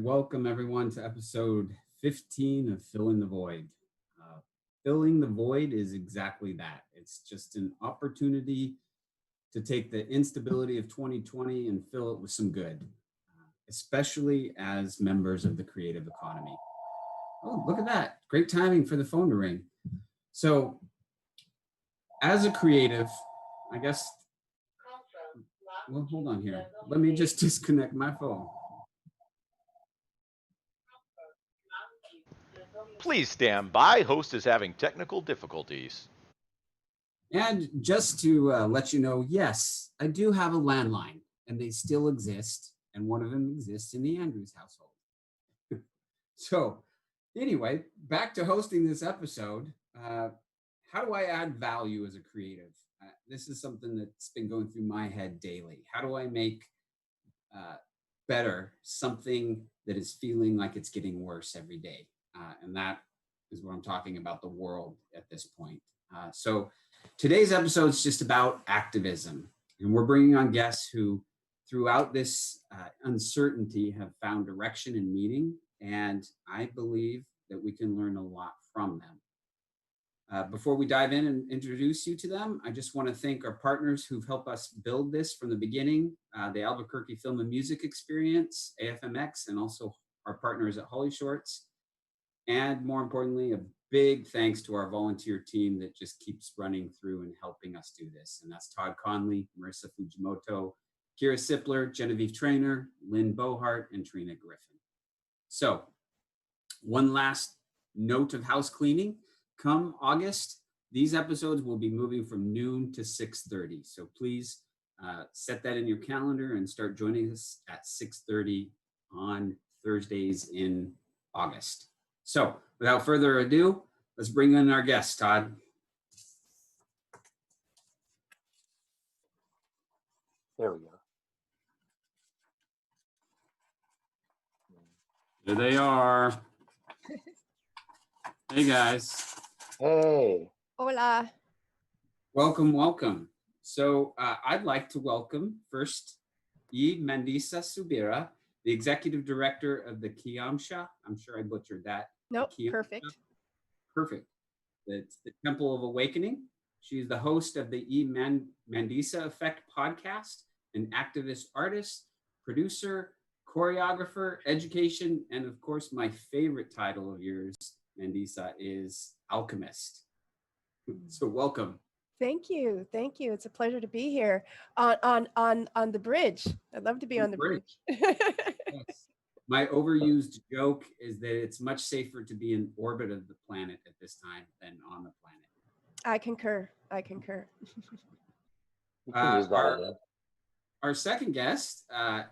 welcome everyone to episode 15 of Filling the Void. Filling the Void is exactly that. It's just an opportunity to take the instability of 2020 and fill it with some good, especially as members of the creative economy. Oh, look at that. Great timing for the phone to ring. So, as a creative, I guess, well, hold on here. Let me just disconnect my phone. Please stand by. Host is having technical difficulties. And just to let you know, yes, I do have a landline, and they still exist, and one of them exists in the Andrews household. So, anyway, back to hosting this episode. How do I add value as a creative? This is something that's been going through my head daily. How do I make better something that is feeling like it's getting worse every day? And that is what I'm talking about, the world at this point. So today's episode is just about activism. And we're bringing on guests who, throughout this uncertainty, have found direction and meaning. And I believe that we can learn a lot from them. Before we dive in and introduce you to them, I just want to thank our partners who've helped us build this from the beginning, the Albuquerque Film and Music Experience, AFMX, and also our partners at Holly Shorts. And more importantly, a big thanks to our volunteer team that just keeps running through and helping us do this. And that's Todd Conley, Marissa Fujimoto, Kira Sipler, Genevieve Trainer, Lynn Bohart, and Trina Griffin. So one last note of house cleaning. Come August, these episodes will be moving from noon to 6:30. So please set that in your calendar and start joining us at 6:30 on Thursdays in August. So without further ado, let's bring in our guest, Todd. There we go. There they are. Hey guys. Hey. Hola. Welcome, welcome. So I'd like to welcome first Mandisa Subira, the executive director of the Kiamsha. I'm sure I butchered that. Nope, Kiamsha. perfect. Perfect. It's the Temple of Awakening. She's the host of the Mandisa Effect podcast, an activist artist, producer, choreographer, education, and of course, my favorite title of yours, Mandisa, is Alchemist. So welcome. Thank you. Thank you. It's a pleasure to be here on the bridge. I'd love to be on the bridge. Yes. My overused joke is that it's much safer to be in orbit of the planet at this time than on the planet. I concur. I concur. Our second guest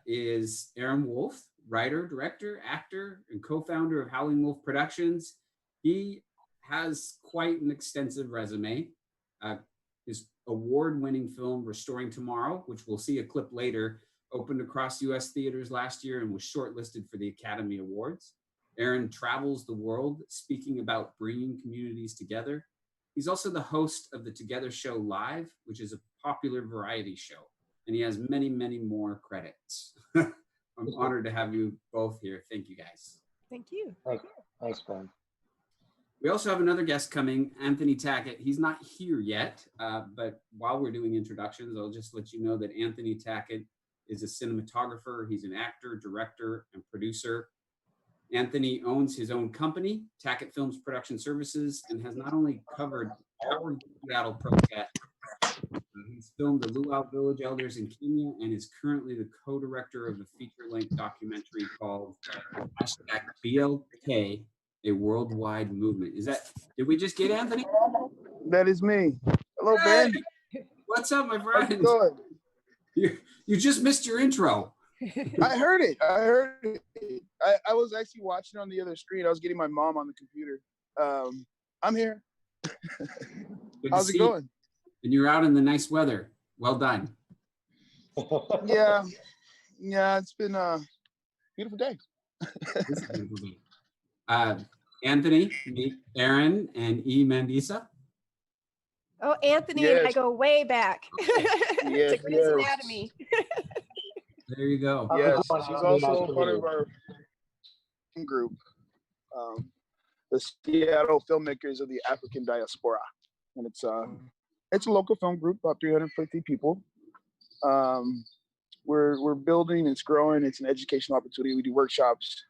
is Aaron Woolf, writer, director, actor, and co-founder of Howling Wolf Productions. He has quite an extensive resume. His award-winning film, Restoring Tomorrow, which we'll see a clip later, opened across US theaters last year and was shortlisted for the Academy Awards. Aaron travels the world speaking about bringing communities together. He's also the host of the Together Show Live, which is a popular variety show. And he has many, many more credits. I'm honored to have you both here. Thank you, guys. Thank you. Thanks, Ben. We also have another guest coming, Anthony Tackett. He's not here yet, but while we're doing introductions, I'll just let you know that Anthony Tackett is a cinematographer. He's an actor, director, and producer. Anthony owns his own company, Tackett Films Production Services, and has not only covered all of the Seattle protests, he's filmed the Luau Village Elders in Kenya and is currently the co-director of a feature-length documentary called #BLK, a Worldwide Movement. Did we just get Anthony? That is me. Hello, Hey, Ben. what's up, my How's friend? it going? You just missed your intro. I heard it. I was actually watching on the other screen. I was getting my mom on the computer. I'm here. How's it going? And you're out in the nice weather. Well done. Yeah, it's been a beautiful day. Anthony, meet Aaron and Mandisa. Oh, Anthony and I Yes. go way back Yes, to Grey's Anatomy. There you go. Yes, she's also part of our group, um, the Seattle Filmmakers of the African Diaspora, and it's a local film group, about 350 people. We're building, it's growing, it's an educational opportunity. We do workshops,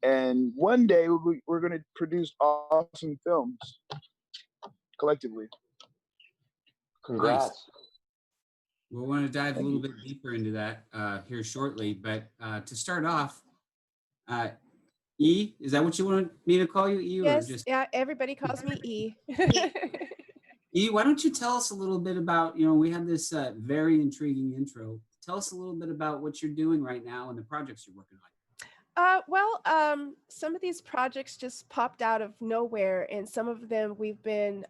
and one day we're going to produce awesome films collectively. Congrats. Nice. We'll want to dive a little bit deeper into that here shortly, but to start off, E, is that what you want me to call you, E? Yes, Or just yeah, everybody calls me E. E, why don't you tell us a little bit about, we had this very intriguing intro. Tell us a little bit about what you're doing right now and the projects you're working on. Some of these projects just popped out of nowhere, and some of them we've been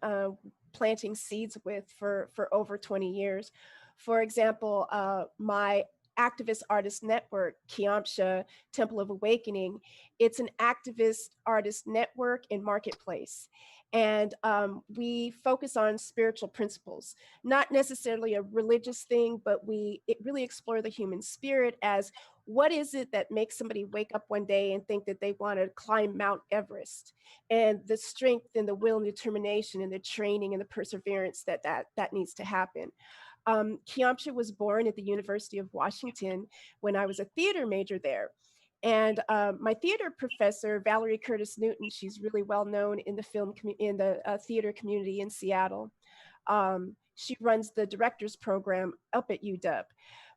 planting seeds with for over 20 years. For example, my activist artist network, Kiamsha Temple of Awakening, it's an activist artist network and marketplace. And we focus on spiritual principles, not necessarily a religious thing, but it really explore the human spirit as what is it that makes somebody wake up one day and think that they want to climb Mount Everest, and the strength and the will and determination and the training and the perseverance that needs to happen. Kiamsha was born at the University of Washington when I was a theater major there. And my theater professor, Valerie Curtis Newton, she's really well known in the theater community in Seattle. She runs the director's program up at UW.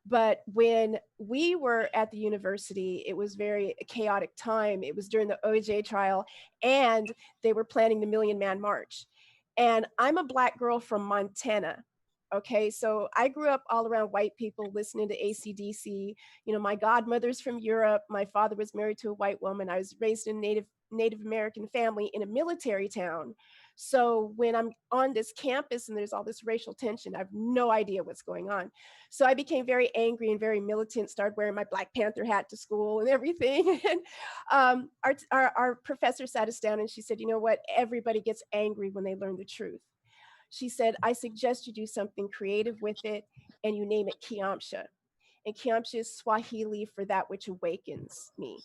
But when we were at the university, it was very chaotic time. It was during the OJ trial, and they were planning the Million Man March. And I'm a Black girl from Montana. Okay, so I grew up all around white people listening to AC/DC. My godmother's from Europe. My father was married to a white woman. I was raised in a Native American family in a military town. So when I'm on this campus and there's all this racial tension, I have no idea what's going on. So I became very angry and very militant, started wearing my Black Panther hat to school and everything. And our professor sat us down and she said, you know what? Everybody gets angry when they learn the truth. She said, I suggest you do something creative with it and you name it Kiamsha. And Kiamsha is Swahili for that which awakens me.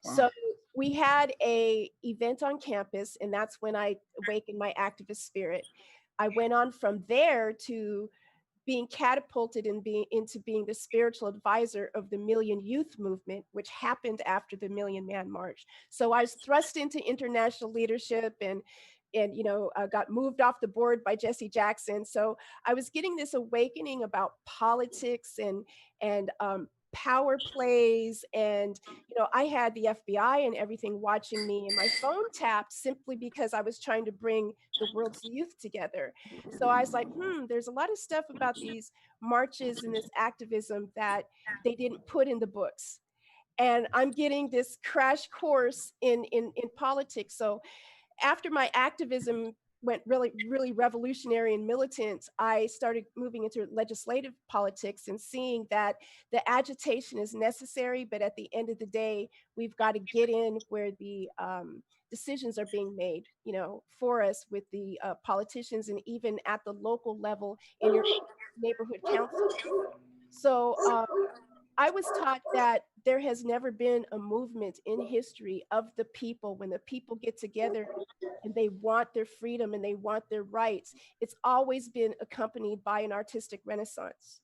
Wow. So we had a event on campus, and that's when I awakened my activist spirit. I went on from there to being catapulted into being the spiritual advisor of the Million Youth Movement, which happened after the Million Man March. So I was thrust into international leadership and got moved off the board by Jesse Jackson. So I was getting this awakening about politics and power plays, and I had the FBI and everything watching me, and my phone tapped simply because I was trying to bring the world's youth together. So I was like, there's a lot of stuff about these marches and this activism that they didn't put in the books. And I'm getting this crash course in politics. So after my activism went really, really revolutionary and militant, I started moving into legislative politics and seeing that the agitation is necessary, but at the end of the day, we've got to get in where the decisions are being made, for us with the politicians and even at the local level in your neighborhood council. So I was taught that there has never been a movement in history of the people. When the people get together and they want their freedom and they want their rights, it's always been accompanied by an artistic renaissance.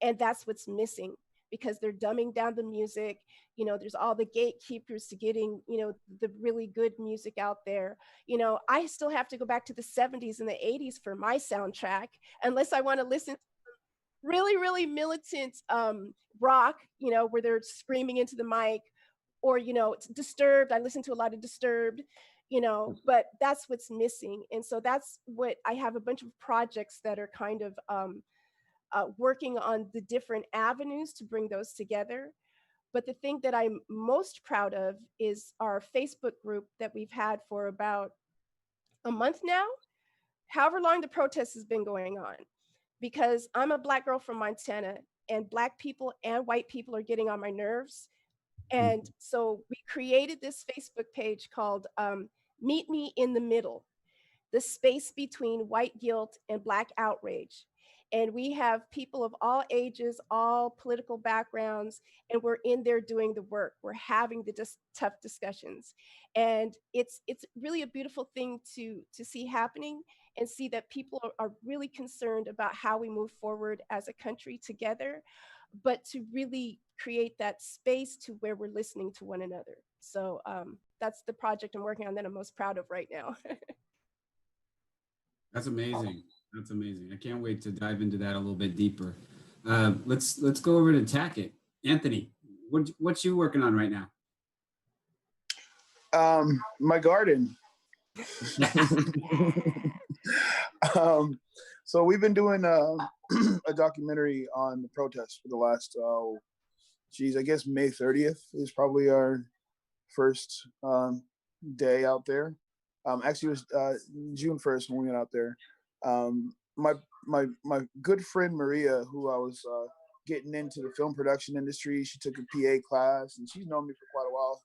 And that's what's missing, because they're dumbing down the music. There's all the gatekeepers to getting, the really good music out there. I still have to go back to the 70s and the 80s for my soundtrack, unless I want to listen to really, really militant rock, where they're screaming into the mic, or, it's Disturbed. I listen to a lot of Disturbed, but that's what's missing. And so that's what I have a bunch of projects that are kind of working on the different avenues to bring those together. But the thing that I'm most proud of is our Facebook group that we've had for about a month now, however long the protest has been going on. Because I'm a Black girl from Montana, and Black people and white people are getting on my nerves. And so we created this Facebook page called Meet Me in the Middle, the space between white guilt and Black outrage. And we have people of all ages, all political backgrounds, and we're in there doing the work. We're having the tough discussions. And it's really a beautiful thing to see happening, and see that people are really concerned about how we move forward as a country together, but to really create that space to where we're listening to one another. So that's the project I'm working on that I'm most proud of right now. That's amazing. That's amazing. I can't wait to dive into that a little bit deeper. Let's go over to Tackett. Anthony, what's you working on right now? My garden. So we've been doing a documentary on the protests for the last, I guess May 30th is probably our first day out there. Actually, it was June 1st when we went out there. My good friend Maria, who I was getting into the film production industry, she took a PA class, and she's known me for quite a while.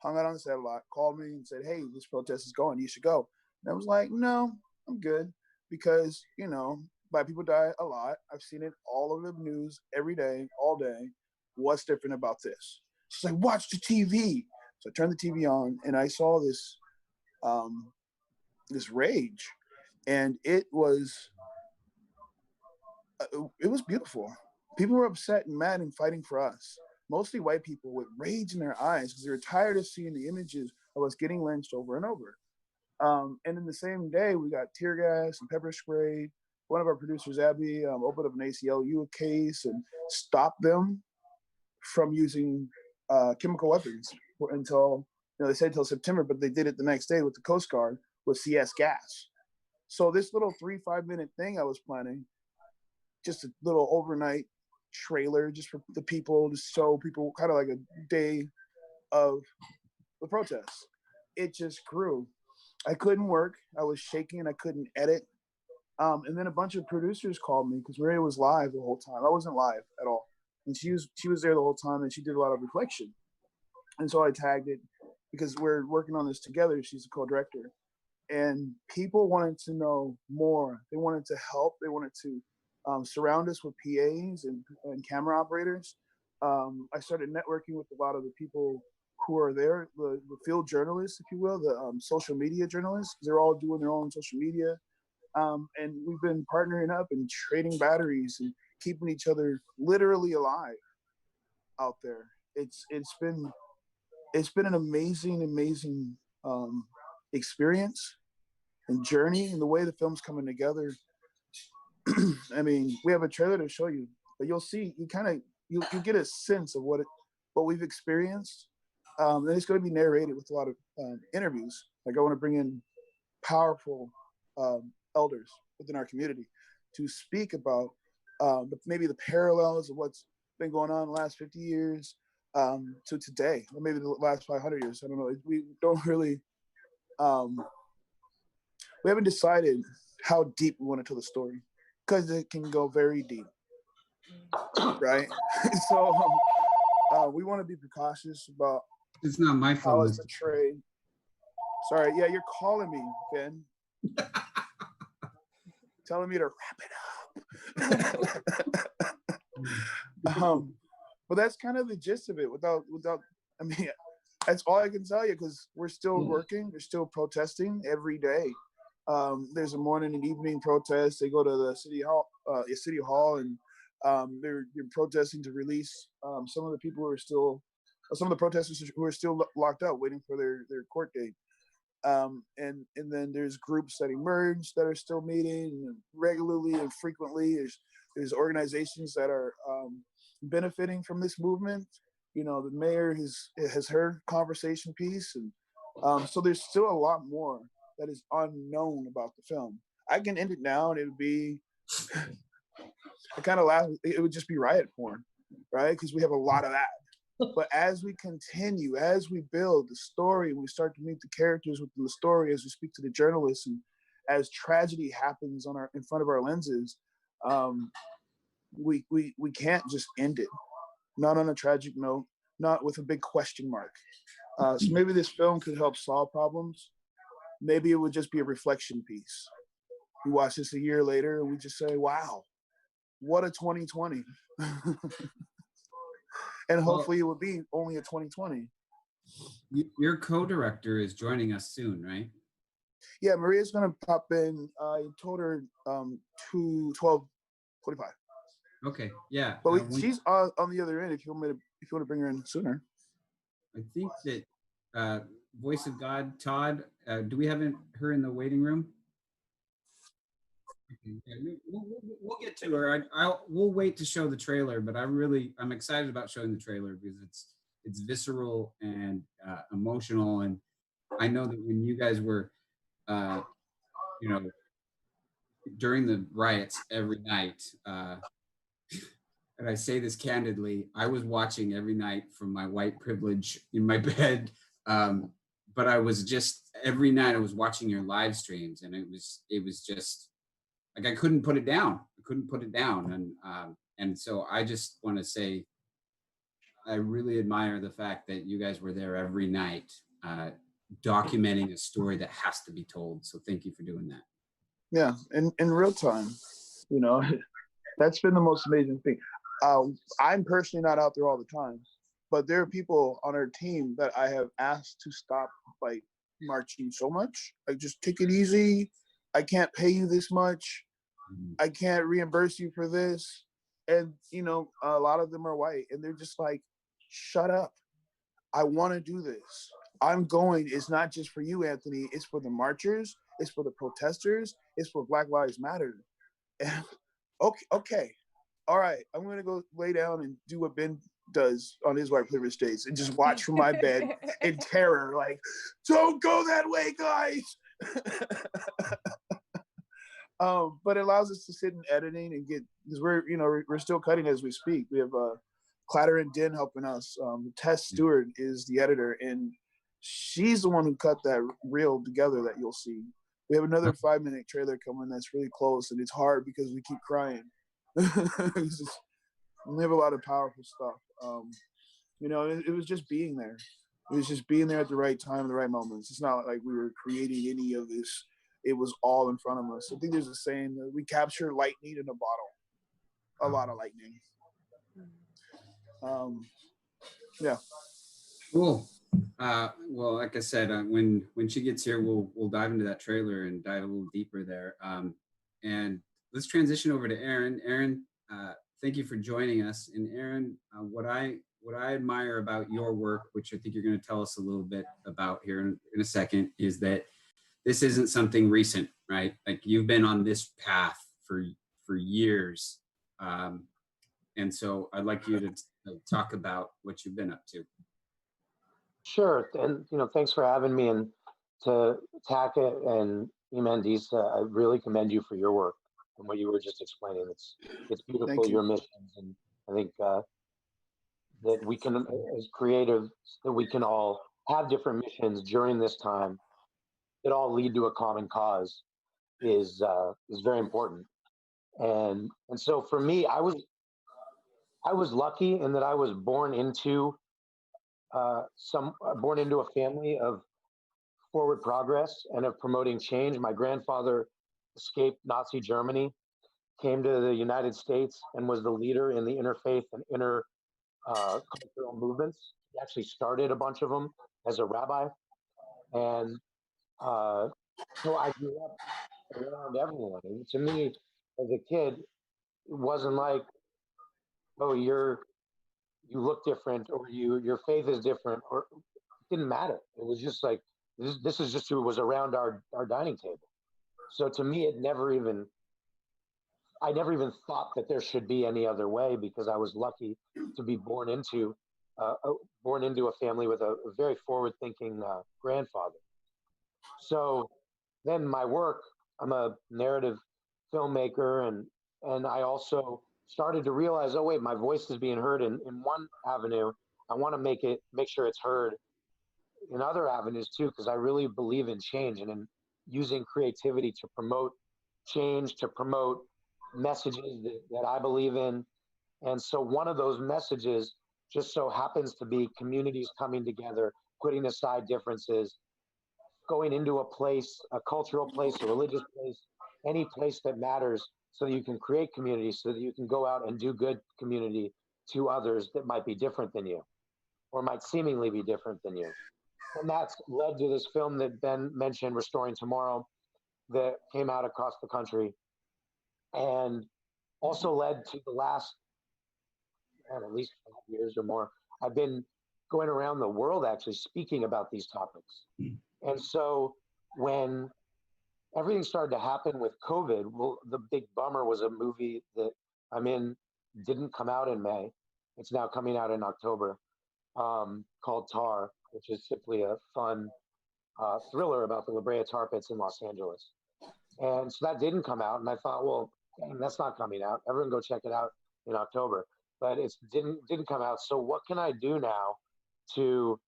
Hung out on the set a lot, called me and said, "Hey, this protest is going, you should go." And I was like, "No, I'm good," because, you know, Black people die a lot. I've seen it all over the news every day, all day. What's different about this? She's like, "Watch the TV." So I turned the TV on, and I saw this this rage, and it was beautiful. People were upset and mad and fighting for us. Mostly white people with rage in their eyes because they were tired of seeing the images of us getting lynched over and over. And in the same day, we got tear gas and pepper spray. One of our producers, Abby, opened up an ACLU case and stopped them from using chemical weapons until, they said until September, but they did it the next day with the Coast Guard with CS gas. So this little 3-5 minute thing I was planning, just a little overnight trailer just for the people, to show people kind of like a day of the protests. It just grew. I couldn't work. I was shaking. I couldn't edit. And then a bunch of producers called me because Maria was live the whole time. I wasn't live at all. And she was there the whole time, and she did a lot of reflection. And so I tagged it because we're working on this together. She's a co-director. And people wanted to know more. They wanted to help. They wanted to surround us with PAs and camera operators. I started networking with a lot of the people who are there, the field journalists, if you will, the social media journalists. They're all doing their own social media. And we've been partnering up and trading batteries and keeping each other literally alive out there. It's been an amazing experience and journey, and the way the film's coming together. I mean, we have a trailer to show you, but you'll see, you get a sense of what we've experienced. And it's going to be narrated with a lot of interviews. Like, I want to bring in powerful elders within our community to speak about maybe the parallels of what's been going on in the last 50 years to today, or maybe the last 500 years. I don't know. We don't really, we haven't decided how deep we want to tell the story, because it can go very deep, right? So we want to be precautious about It's not my how phone. it's portrayed. Sorry, yeah, you're calling me, Ben. Telling me to wrap it up. But that's kind of the gist of it. Without, I mean, that's all I can tell you, because we're still working. We're still protesting every day. There's a morning and evening protest. They go to the city hall, and they're protesting to release some of the people who are still, some of the protesters who are still locked up, waiting for their court date. And then there's groups that emerge that are still meeting regularly and frequently. There's organizations that are benefiting from this movement. You know, the mayor has her conversation piece, and so there's still a lot more that is unknown about the film. I can end it now, and it would be, I kind of laugh, it would just be riot porn, right? Because we have a lot of that. But as we continue, as we build the story, we start to meet the characters within the story, as we speak to the journalists, and as tragedy happens in front of our lenses, we can't just end it. Not on a tragic note, not with a big question mark. So maybe this film could help solve problems. Maybe it would just be a reflection piece. We watch this a year later and we just say, wow, what a 2020. And hopefully it will be only a 2020. Your co-director is joining us soon, right? Yeah, Maria's gonna pop in. I told her 12:45. Okay, yeah. But she's on the other end. If you want to bring her in sooner. I think that Voice of God, Todd. Do we have her in the waiting room? Okay, yeah, we'll get to her. We'll wait to show the trailer, but I'm excited about showing the trailer because it's visceral and emotional, and I know that when you guys were, you know, during the riots every night, and I say this candidly, I was watching every night from my white privilege in my bed. But I was just, every night I was watching your live streams, and it was just like, I couldn't put it down. And so I just want to say, I really admire the fact that you guys were there every night, documenting a story that has to be told. So thank you for doing that. Yeah, in real time, you know, that's been the most amazing thing. I'm personally not out there all the time, but there are people on our team that I have asked to stop like marching so much. Like, just take it easy. I can't pay you this much. I can't reimburse you for this. And, you know, a lot of them are white, and they're just like, shut up. I want to do this. I'm going. It's not just for you, Anthony. It's for the marchers. It's for the protesters. It's for Black Lives Matter. And okay. All right, I'm going to go lay down and do what Ben does on his white privilege days and just watch from my bed in terror, like, don't go that way, guys. But it allows us to sit in editing and get, because we're still cutting as we speak. We have Clatter and Din helping us. Tess Stewart is the editor, and she's the one who cut that reel together that you'll see. We have another 5-minute trailer coming that's really close, and it's hard because we keep crying. We have a lot of powerful stuff. You know, it was just being there. It was just being there at the right time, the right moments. It's not like we were creating any of this. It was all in front of us. I think there's a saying that we capture lightning in a bottle. A lot of lightning. Yeah. Cool. Well, like I said, when she gets here, we'll dive into that trailer and dive a little deeper there. And let's transition over to Aaron. Aaron, thank you for joining us. And Aaron, what I admire about your work, which I think you're going to tell us a little bit about here in a second, is that this isn't something recent, right? Like, you've been on this path for years. And so I'd like you to talk about what you've been up to. Sure, and thanks for having me. And to Tackett and Mandisa, I really commend you for your work and what you were just explaining. It's beautiful, your missions, and I think that we can, as creatives, that we can all have different missions during this time that all lead to a common cause is very important. And so for me, I was lucky in that I was born into a family of forward progress and of promoting change. My grandfather escaped Nazi Germany, came to the United States, and was the leader in the interfaith and cultural movements. He actually started a bunch of them as a rabbi. And so I grew up around everyone. And to me, as a kid, it wasn't like, oh, you look different, or your faith is different, or it didn't matter. It was just like, this is just who was around our dining table. So to me, I never even thought that there should be any other way, because I was lucky to be born into a family with a very forward-thinking grandfather. So then my work, I'm a narrative filmmaker, and I also started to realize, oh wait, my voice is being heard in one avenue. I want to make sure it's heard in other avenues too, because I really believe in change and in using creativity to promote change, to promote messages that I believe in. And so one of those messages just so happens to be communities coming together, putting aside differences, going into a place, a cultural place, a religious place, any place that matters, so that you can create community, so that you can go out and do good community to others that might be different than you or might seemingly be different than you. And that's led to this film that Ben mentioned, Restoring Tomorrow, that came out across the country, and also led to the last, at least 5 years or more, I've been going around the world actually speaking about these topics. And so when everything started to happen with COVID, well, the big bummer was a movie that I'm in didn't come out in May. It's now coming out in October, called Tar, which is simply a fun thriller about the La Brea Tar Pits in Los Angeles. And so that didn't come out, and I thought, well, dang, that's not coming out. Everyone go check it out in October. But it didn't come out. So what can I do now to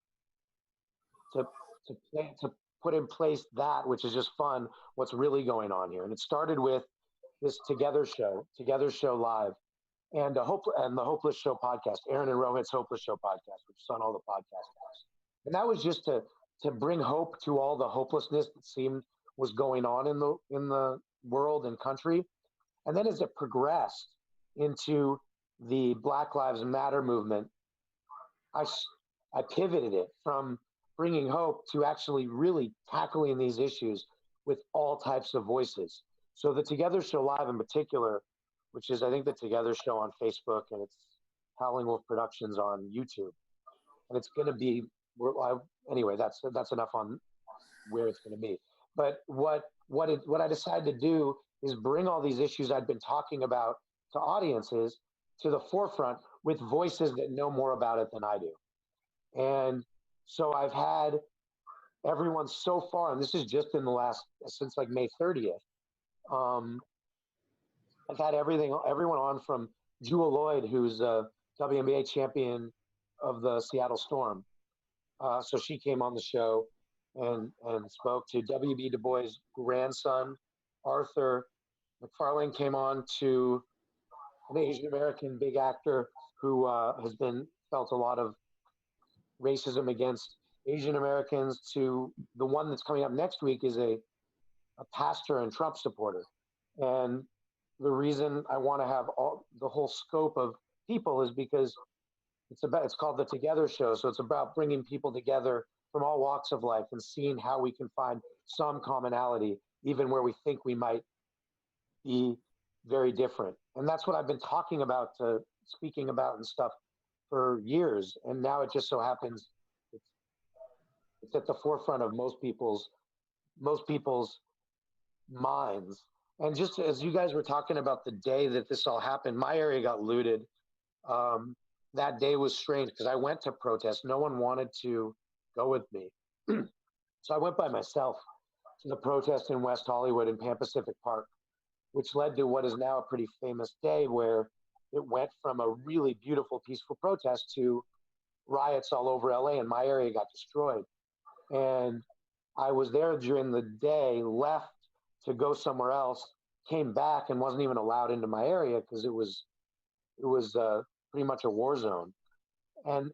put in place that, which is just fun, what's really going on here? And it started with this Together Show Live, and the Hopeless Show podcast, Aaron and Rohit's Hopeless Show podcast, which is on all the podcast apps. And that was just to bring hope to all the hopelessness that seemed was going on in the world and country. And then as it progressed into the Black Lives Matter movement, I pivoted it from bringing hope to actually really tackling these issues with all types of voices. So the Together Show Live in particular, which is I think the Together Show on Facebook, and it's Howling Wolf Productions on YouTube. And it's going to be, anyway, that's enough on where it's going to be. But what I decided to do is bring all these issues I'd been talking about to audiences to the forefront with voices that know more about it than I do. And so I've had everyone so far, and this is just in the last, since like May 30th, I've had everyone on from Jewel Lloyd, who's a WNBA champion of the Seattle Storm. So she came on the show and spoke to W.B. Du Bois' grandson, Arthur. McFarlane came on to an Asian American big actor who has felt a lot of racism against Asian Americans, to the one that's coming up next week is a pastor and Trump supporter. And the reason I want to have the whole scope of people is because it's called the Together Show. So it's about bringing people together from all walks of life and seeing how we can find some commonality, even where we think we might be very different. And that's what I've been talking about, speaking about and stuff for years. And now it just so happens it's at the forefront of most people's minds. And just as you guys were talking about the day that this all happened, my area got looted. That day was strange because I went to protest. No one wanted to go with me. So I went by myself to the protest in West Hollywood in Pan Pacific Park, which led to what is now a pretty famous day, where it went from a really beautiful, peaceful protest to riots all over LA, and my area got destroyed. And I was there during the day, left to go somewhere else, came back and wasn't even allowed into my area because it was pretty much a war zone. And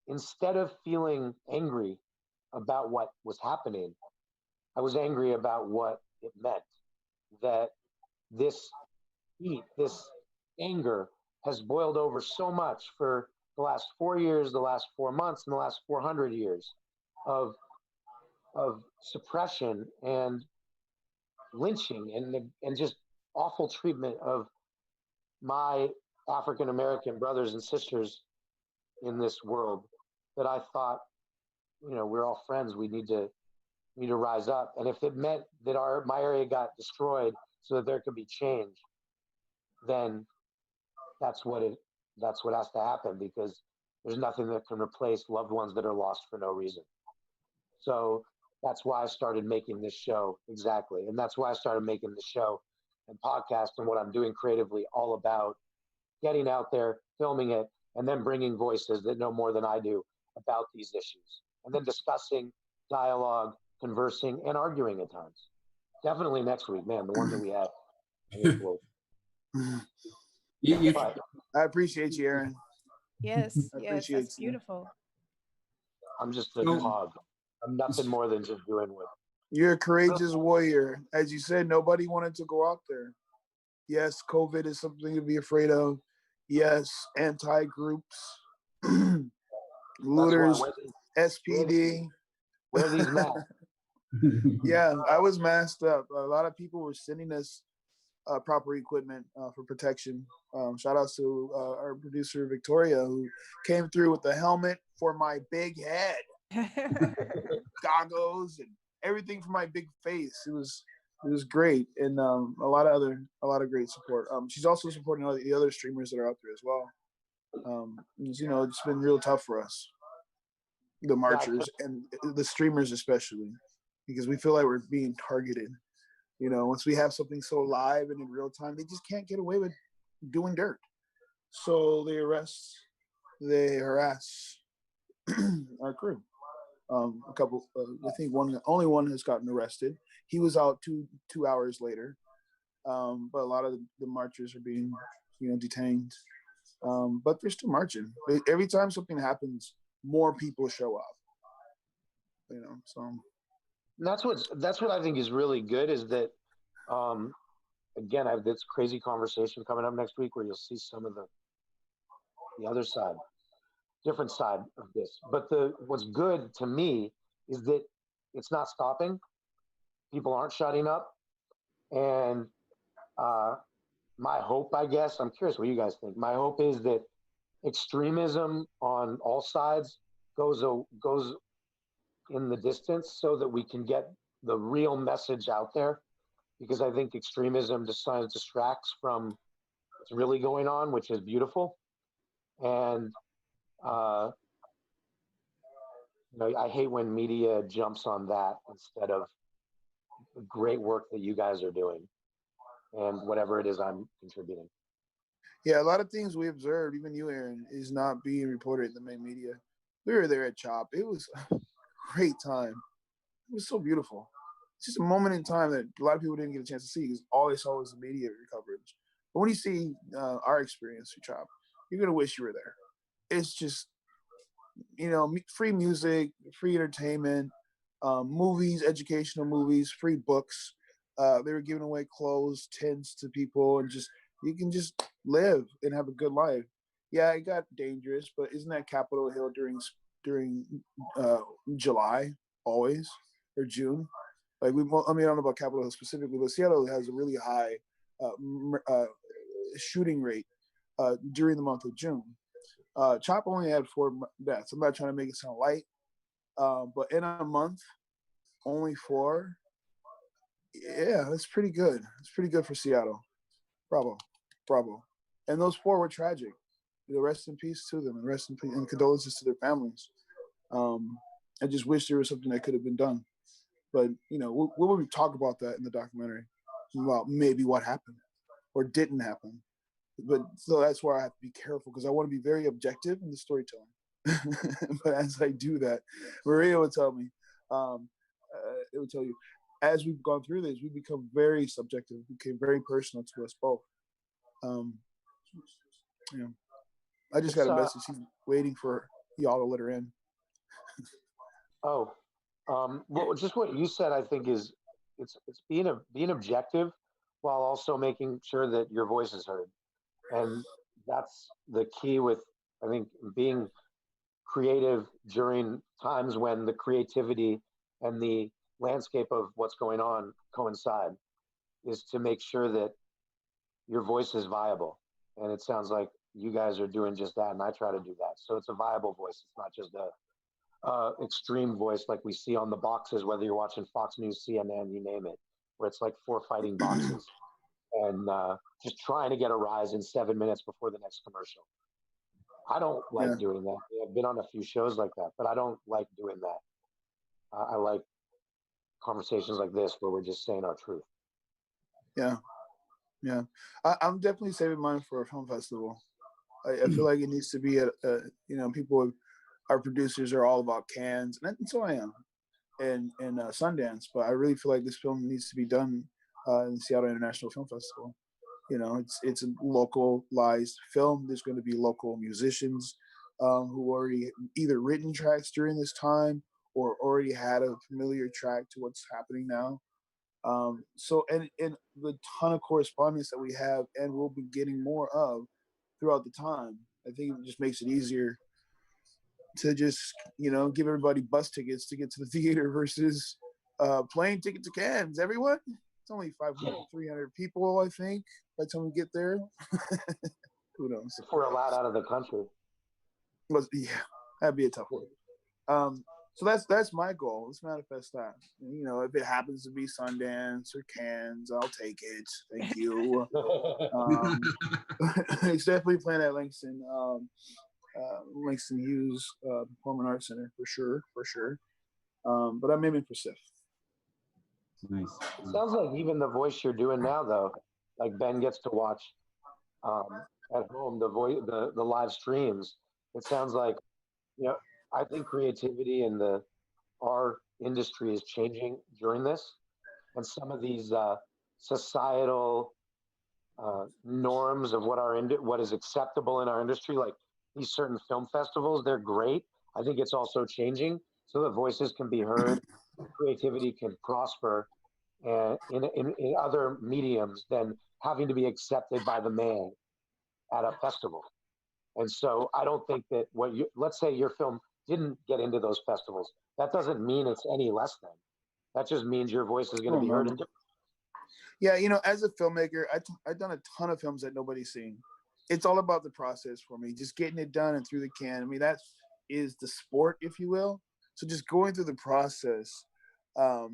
instead of feeling angry about what was happening, I was angry about what it meant, that this heat, this anger has boiled over so much for the last 4 years, the last 4 months, and the last 400 years of suppression and lynching and just awful treatment of my African American brothers and sisters in this world, that I thought, we're all friends. We need to rise up. And if it meant that my area got destroyed so that there could be change, then that's what has to happen, because there's nothing that can replace loved ones that are lost for no reason. So that's why I started making this show, exactly. And that's why I started making the show and podcast and what I'm doing creatively, all about getting out there, filming it, and then bringing voices that know more than I do about these issues. And then discussing, dialogue, conversing, and arguing at times. Definitely next week, man, the one that we had. I appreciate you, Aaron. Yes, I yes, appreciate that's you. beautiful. I'm just a hog. I'm nothing more than just doing what. You're a courageous warrior. As you said, nobody wanted to go out there. Yes, COVID is something to be afraid of. Yes, anti-groups, That's why looters, SPD. wear these masks. Yeah, I was masked up. A lot of people were sending us proper equipment for protection. Shout out to our producer Victoria, who came through with the helmet for my big head, goggles, and everything for my big face. It was great, and a lot of great support. She's also supporting all the other streamers that are out there as well. You know, it's been real tough for us, the marchers and the streamers especially, because we feel like we're being targeted. You know, once we have something so live and in real time, they just can't get away with doing dirt. So they arrest, they harass our crew. A couple, I think only one has gotten arrested. He was out two hours later. But a lot of the marchers are being, you know, detained. But they're still marching. Every time something happens, more people show up. You know, so. And that's what I think is really good is that, again, I have this crazy conversation coming up next week where you'll see some of the other side, different side of this. But what's good to me is that it's not stopping. People aren't shutting up, and my hope, I guess, I'm curious what you guys think. My hope is that extremism on all sides goes in the distance so that we can get the real message out there, because I think extremism just kind of distracts from what's really going on, which is beautiful. And you know, I hate when media jumps on that instead of the great work that you guys are doing and whatever it is I'm contributing. Yeah, a lot of things we observed, even you, Aaron, is not being reported in the main media. We were there at CHOP. It was a great time. It was so beautiful. It's just a moment in time that a lot of people didn't get a chance to see because all they saw was the media coverage. But when you see our experience through CHOP, you're gonna wish you were there. It's just, you know, free music, free entertainment, movies, educational movies, free books. They were giving away clothes, tents to people, and just you can just live and have a good life. Yeah, it got dangerous, but isn't that Capitol Hill during July always or June? Like I mean, I don't know about Capitol Hill specifically, but Seattle has a really high shooting rate during the month of June. CHOP only had 4 deaths. I'm not trying to make it sound light, but in a month, only 4. Yeah, that's pretty good. It's pretty good for Seattle. Bravo, bravo. And those 4 were tragic. You know, rest in peace to them, and rest in peace and condolences to their families. I just wish there was something that could have been done. But you know, we'll talk about that in the documentary, about maybe what happened or didn't happen. But so that's why I have to be careful because I want to be very objective in the storytelling. But as I do that, Maria would tell me, it would tell you, as we've gone through this, we become very subjective, became very personal to us both. You know, I just got a message. She's waiting for y'all to let her in. Well, just what you said, I think is it's being objective while also making sure that your voice is heard. And that's the key with, I think, being creative during times when the creativity and the landscape of what's going on coincide, is to make sure that your voice is viable. And it sounds like you guys are doing just that, and I try to do that. So it's a viable voice. It's not just a extreme voice like we see on the boxes, whether you're watching Fox News, CNN, you name it, where it's like 4 fighting boxes. And just trying to get a rise in 7 minutes before the next commercial. I don't like doing that. I've been on a few shows like that, but I don't like doing that. I like conversations like this where we're just saying our truth. Yeah. I'm definitely saving mine for a film festival. I feel like it needs to be you know, our producers are all about cans, and so I am, and Sundance. But I really feel like this film needs to be done in the Seattle International Film Festival. You know, it's a localized film. There's going to be local musicians who already either written tracks during this time or already had a familiar track to what's happening now. So and the ton of correspondence that we have and we'll be getting more of throughout the time, I think it just makes it easier to just, give everybody bus tickets to get to the theater versus plane ticket to Cannes. Everyone, it's only 500, 300 people, I think, by the time we get there. Who knows? If we're allowed out of the country. But yeah, that'd be a tough one. So that's my goal. Let's manifest that. And, if it happens to be Sundance or Cannes, I'll take it. Thank you. It's definitely playing at Langston Hughes Performing Arts Center for sure. But I'm aiming for SIF. Nice. It sounds like even the voice you're doing now, though, like Ben gets to watch at home the live streams. It sounds like, I think creativity in our industry is changing during this, and some of these societal norms of what is acceptable in our industry, like these certain film festivals, they're great. I think it's also changing so that voices can be heard, creativity can prosper, and in other mediums than having to be accepted by the man at a festival. And so I don't think that let's say your film didn't get into those festivals, that doesn't mean it's any less than. That just means your voice is going to be heard. Yeah, as a filmmaker, I've done a ton of films that nobody's seen. It's all about the process for me, just getting it done and through the can. I mean, that is the sport, if you will. So just going through the process, that's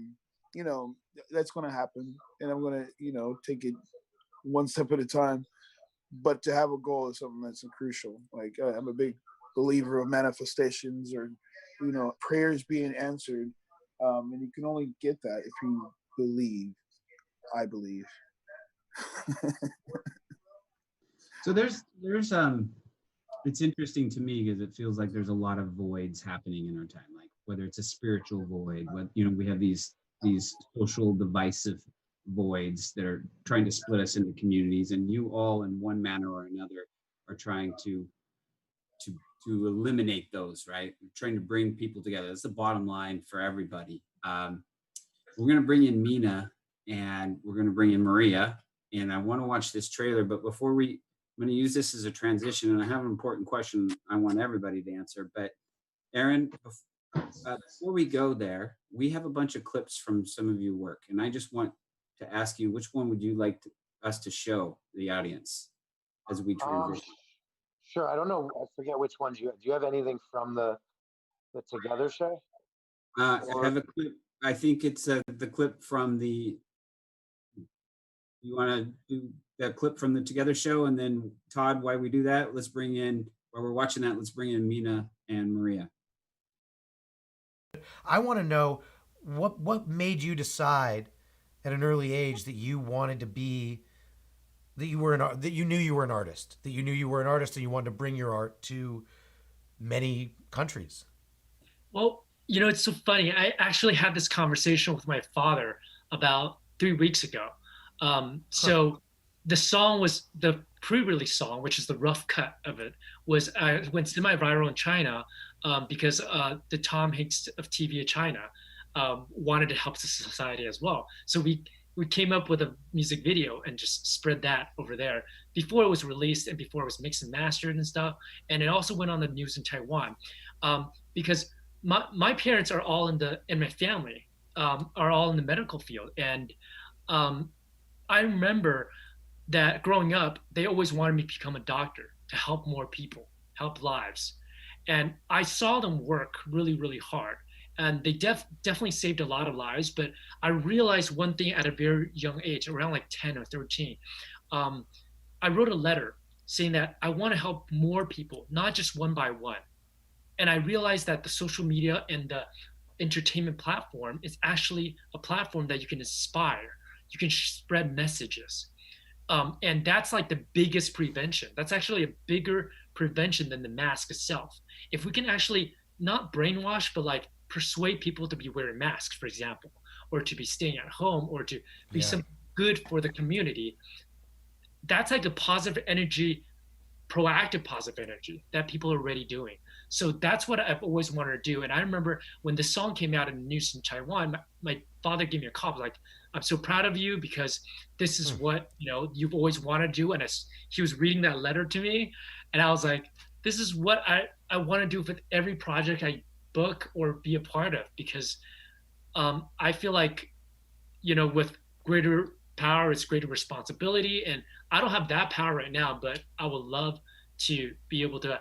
going to happen. And I'm going to, take it one step at a time. But to have a goal is something that's crucial. Like I'm a big believer of manifestations or, prayers being answered. And you can only get that if you believe. I believe. So there's it's interesting to me because it feels like there's a lot of voids happening in our time, like whether it's a spiritual void, we have these social divisive voids that are trying to split us into communities, and you all in one manner or another are trying to eliminate those, right? We're trying to bring people together. That's the bottom line for everybody. We're going to bring in Mina and we're going to bring in Maria, and I want to watch this trailer, but before I'm going to use this as a transition, and I have an important question I want everybody to answer. But Aaron, before we go there, we have a bunch of clips from some of your work, and I just want to ask you, which one would you like us to show the audience as we transition? Sure. I don't know. I forget which ones you have. Do you have anything from the Together show? I have a clip. I think it's the clip from the. You want to do that clip from the Together show, and then Todd, while we do that, let's bring in, while we're watching that, let's bring in Mina and Maria. I want to know what made you decide at an early age that you wanted to be, that you knew you were an artist, and you wanted to bring your art to many countries. Well, it's so funny. I actually had this conversation with my father about 3 weeks ago. So the song was the pre-release song, which is the rough cut of it, went semi-viral in China because the Tom Hanks of TV of China wanted to help the society as well. So we came up with a music video and just spread that over there before it was released and before it was mixed and mastered and stuff. And it also went on the news in Taiwan because my parents are all and my family are all in the medical field. And I remember that growing up, they always wanted me to become a doctor to help more people, help lives. And I saw them work really, really hard. And they definitely saved a lot of lives. But I realized one thing at a very young age, around like 10 or 13. I wrote a letter saying that I want to help more people, not just one by one. And I realized that the social media and the entertainment platform is actually a platform that you can inspire. You can spread messages. And that's like the biggest prevention. That's actually a bigger prevention than the mask itself. If we can actually not brainwash, but like persuade people to be wearing masks, for example, or to be staying at home, or to be some good for the community, that's like a positive energy, proactive positive energy that people are already doing. So that's what I've always wanted to do. And I remember when the song came out in the news in Taiwan, my father gave me a call, like, I'm so proud of you because this is what, you know, you've always wanted to do. And he was reading that letter to me, and I was like, this is what I want to do with every project I book or be a part of, because I feel like, you know, with greater power, it's greater responsibility. And I don't have that power right now, but I would love to be able to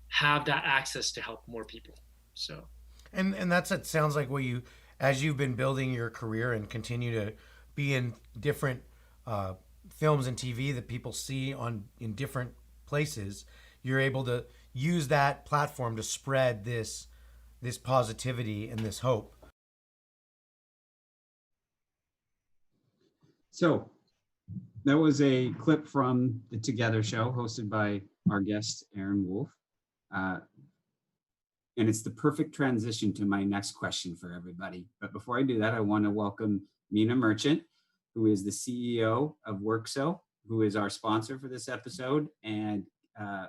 have that access to help more people. So, and it sounds like what you, as you've been building your career and continue to be in different films and TV that people see in different places, you're able to use that platform to spread this positivity and this hope. So that was a clip from the Together show hosted by our guest, Aaron Woolf. And it's the perfect transition to my next question for everybody. But before I do that, I want to welcome Mina Merchant, who is the CEO of WorkSo, who is our sponsor for this episode. And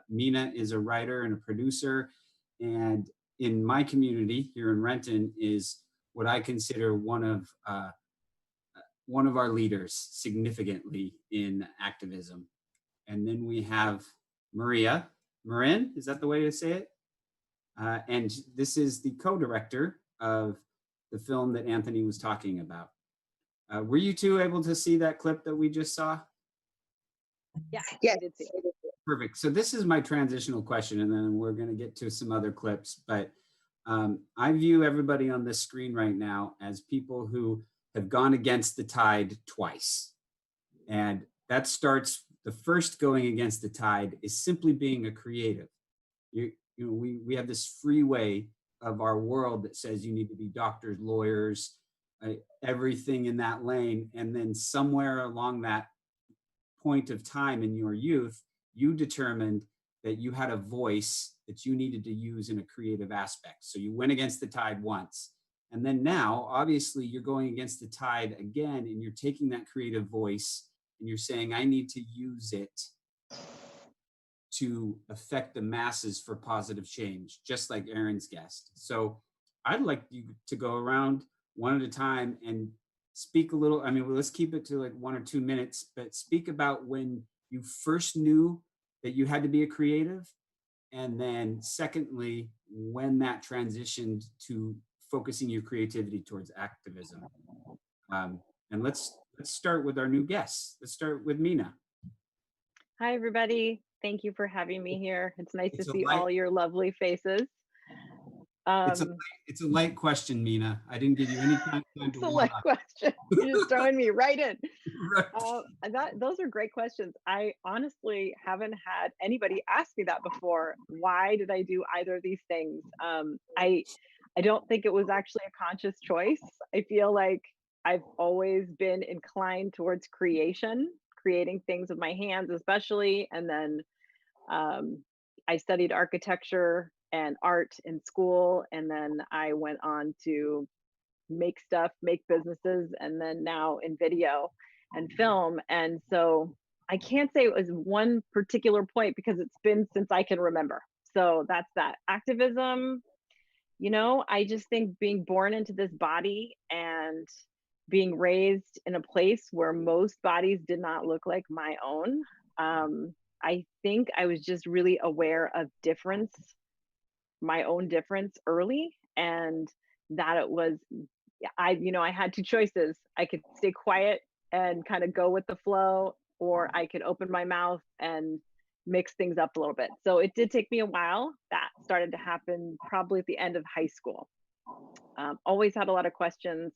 Mina is a writer and a producer. And in my community here in Renton is what I consider one of our leaders significantly in activism. And then we have Marin, is that the way to say it? And this is the co-director of the film that Anthony was talking about. Were you two able to see that clip that we just saw? Yeah, Yeah. I did see it. Perfect. So this is my transitional question, and then we're going to get to some other clips. But I view everybody on this screen right now as people who have gone against the tide twice. And that starts, the first going against the tide is simply being a creative. You know, we have this freeway of our world that says you need to be doctors, lawyers, everything in that lane. And then somewhere along that point of time in your youth, you determined that you had a voice that you needed to use in a creative aspect. So you went against the tide once. And then now, obviously, you're going against the tide again, and you're taking that creative voice and you're saying, I need to use it to affect the masses for positive change, just like Aaron's guest. So I'd like you to go around one at a time and speak a little. I mean, let's keep it to like 1 or 2 minutes, but speak about when you first knew that you had to be a creative. And then secondly, when that transitioned to focusing your creativity towards activism. And let's start with our new guests. Let's start with Mina. Hi, everybody. Thank you for having me here. It's nice It's to a see light- all your lovely faces. It's a light question, Mina. I didn't give you any time to It's a warm light up. question. You're just throwing me right in. Right. Those are great questions. I honestly haven't had anybody ask me that before. Why did I do either of these things? I don't think it was actually a conscious choice. I feel like I've always been inclined towards creating things with my hands, especially. And then I studied architecture and art in school, and then I went on to make stuff, make businesses, and then now in video and film. And so I can't say it was one particular point because it's been since I can remember. So that's that. Activism, you know, I just think being born into this body and being raised in a place where most bodies did not look like my own, I think I was just really aware of my own difference early, and that it was, I had two choices. I could stay quiet and kind of go with the flow, or I could open my mouth and mix things up a little bit. So it did take me a while. That started to happen probably at the end of high school. Always had a lot of questions,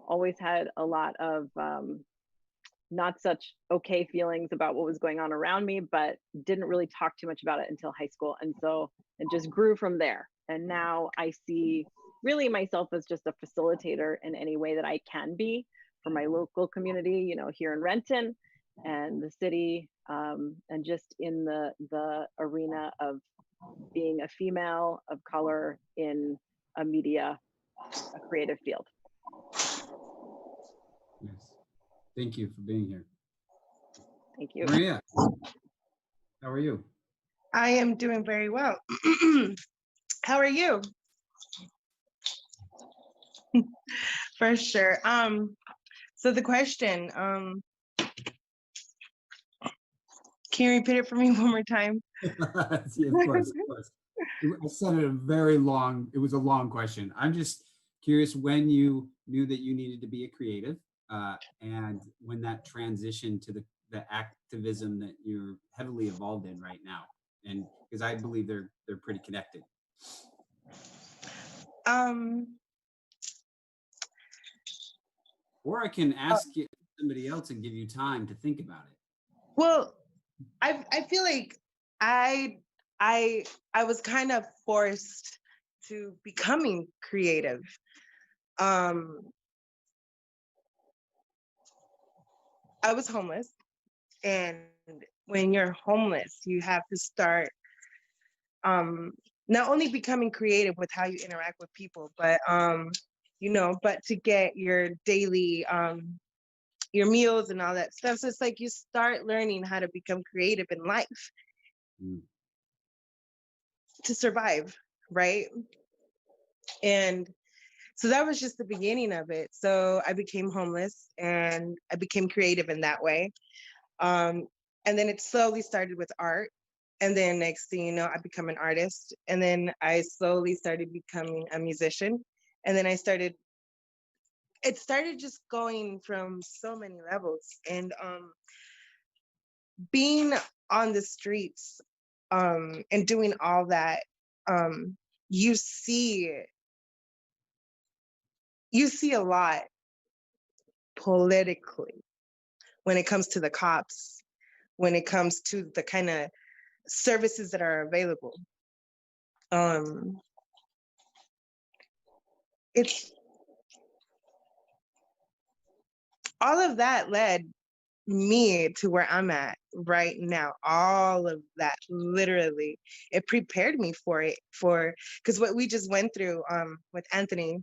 always had a lot of not such okay feelings about what was going on around me, but didn't really talk too much about it until high school. And so it just grew from there. And now I see really myself as just a facilitator in any way that I can be for my local community, you know, here in Renton and the city, and just in the arena of being a female of color in a media, a creative field. Yes. Thank you for being here. Thank you. Maria, how are you? I am doing very well. How are you? For sure. So the question, can you repeat it for me one more time? Yeah, of course, of course. I said it was a long question. I'm just curious when you knew that you needed to be a creative, and when that transition to the activism that you're heavily involved in right now, and because I believe they're pretty connected. Or I can ask you somebody else and give you time to think about it. Well, I feel like I was kind of forced to becoming creative. I was homeless, and when you're homeless, you have to start not only becoming creative with how you interact with people, but but to get your daily your meals and all that stuff. So it's like you start learning how to become creative in life to survive, right? And so that was just the beginning of it. So I became homeless and I became creative in that way. And then it slowly started with art. And then next thing you know, I become an artist. And then I slowly started becoming a musician. And then it started just going from so many levels. And being on the streets and doing all that, you see a lot politically when it comes to the cops, when it comes to the kind of services that are available. It's all of that led me to where I'm at right now. All of that, literally, it prepared me for it, because what we just went through with Anthony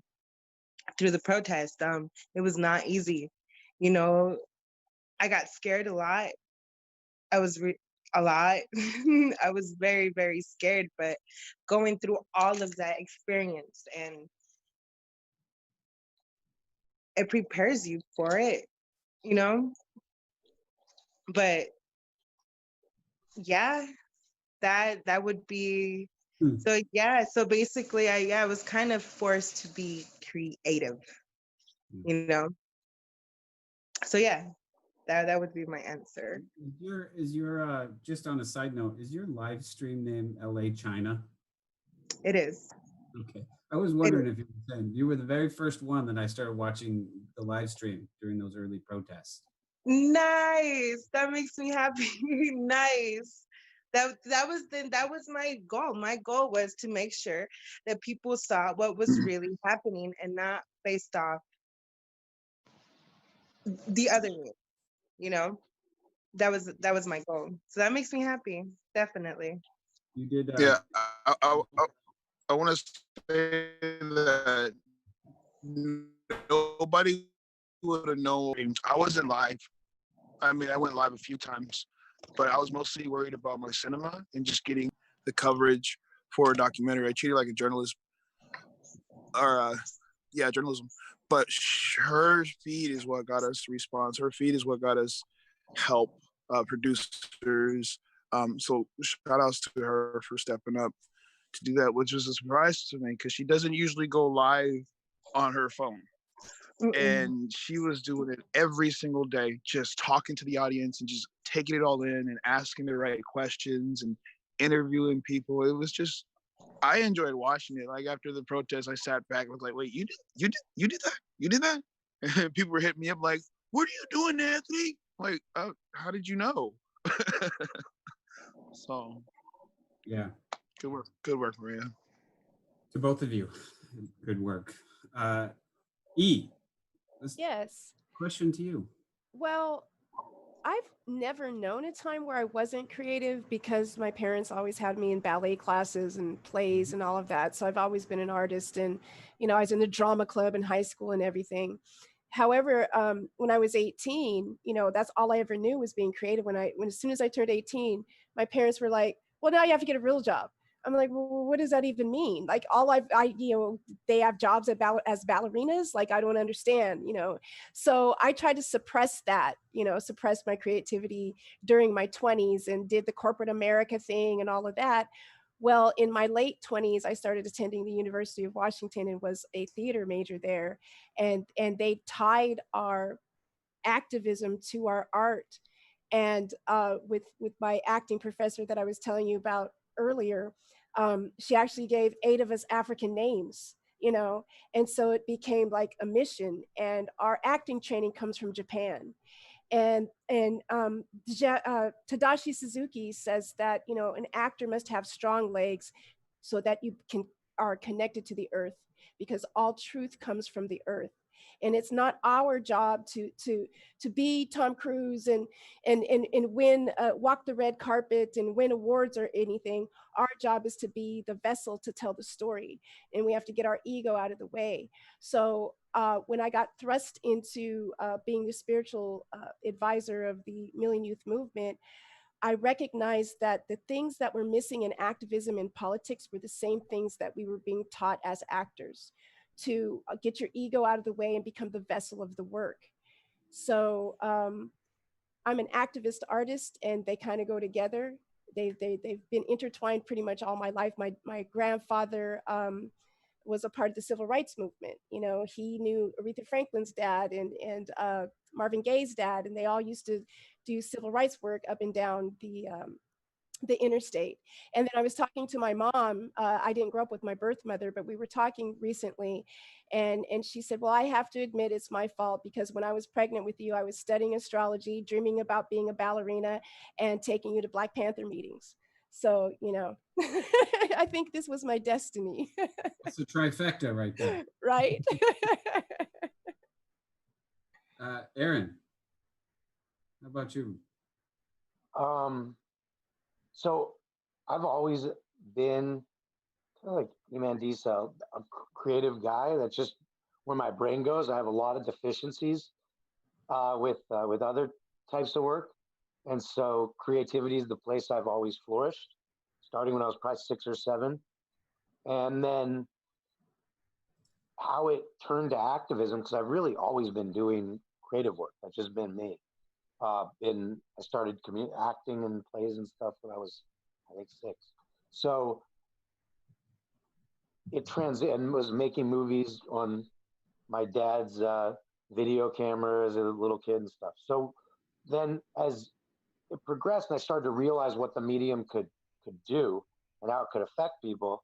through the protest, it was not easy. I got scared a lot. I was a lot. I was very, very scared, but going through all of that experience, and it prepares you for it, but yeah, that would be, so yeah, so basically I was kind of forced to be creative, so yeah, that would be my answer. Is your just on a side note, is your live stream name LA China? It is. Okay. I was wondering if you were saying you were the very first one that I started watching the live stream during those early protests. Nice. That makes me happy. Nice. That was my goal. My goal was to make sure that people saw what was really happening and not based off the other news, That was my goal. So that makes me happy. Definitely. You did Yeah, I want to say that nobody would have known. I wasn't live. I mean, I went live a few times, but I was mostly worried about my cinema and just getting the coverage for a documentary. I treated it like a journalist, or journalism. But her feed is what got us response. Her feed is what got us help, producers. So shout outs to her for stepping up to do that, which was a surprise to me because she doesn't usually go live on her phone. And she was doing it every single day, just talking to the audience and just taking it all in and asking the right questions and interviewing people. It was just, I enjoyed watching it. Like after the protest, I sat back and was like, wait, you did that? You did that? And people were hitting me up like, what are you doing, Anthony? Like, how did you know? So, yeah. Good work, Maria. To both of you, good work. E. Yes. Question to you. Well, I've never known a time where I wasn't creative because my parents always had me in ballet classes and plays and all of that. So I've always been an artist, and I was in the drama club in high school and everything. However, when I was 18, that's all I ever knew was being creative. When as soon as I turned 18, my parents were like, "Well, now you have to get a real job." I'm like, well, what does that even mean? Like they have jobs as ballerinas. Like, I don't understand, So I tried to suppress that, suppress my creativity during my 20s and did the corporate America thing and all of that. Well, in my late 20s, I started attending the University of Washington and was a theater major there. And they tied our activism to our art. And with my acting professor that I was telling you about earlier, she actually gave 8 of us African names, and so it became like a mission. And our acting training comes from Japan. And Tadashi Suzuki says that an actor must have strong legs so that you are connected to the earth, because all truth comes from the earth. And it's not our job to be Tom Cruise and win, walk the red carpet and win awards or anything. Our job is to be the vessel to tell the story, and we have to get our ego out of the way. So when I got thrust into being the spiritual advisor of the Million Youth Movement, I recognized that the things that were missing in activism and politics were the same things that we were being taught as actors, to get your ego out of the way and become the vessel of the work. So I'm an activist artist, and they kind of go together. They've been intertwined pretty much all my life. My grandfather was a part of the civil rights movement. He knew Aretha Franklin's dad and Marvin Gaye's dad, and they all used to do civil rights work up and down the interstate. And then I was talking to my mom. I didn't grow up with my birth mother, but we were talking recently, and she said, well, I have to admit it's my fault, because when I was pregnant with you, I was studying astrology, dreaming about being a ballerina, and taking you to Black Panther meetings. So, I think this was my destiny. It's a trifecta right there. Right? Aaron, how about you? So I've always been kind of like Mandisa, a creative guy. That's just where my brain goes. I have a lot of deficiencies with other types of work, and so creativity is the place I've always flourished, starting when I was probably 6 or 7, and then how it turned to activism, because I've really always been doing creative work. That's just been me. I started acting in plays and stuff when I was, I think, 6. So it and was making movies on my dad's video camera as a little kid and stuff. So then as it progressed and I started to realize what the medium could do and how it could affect people,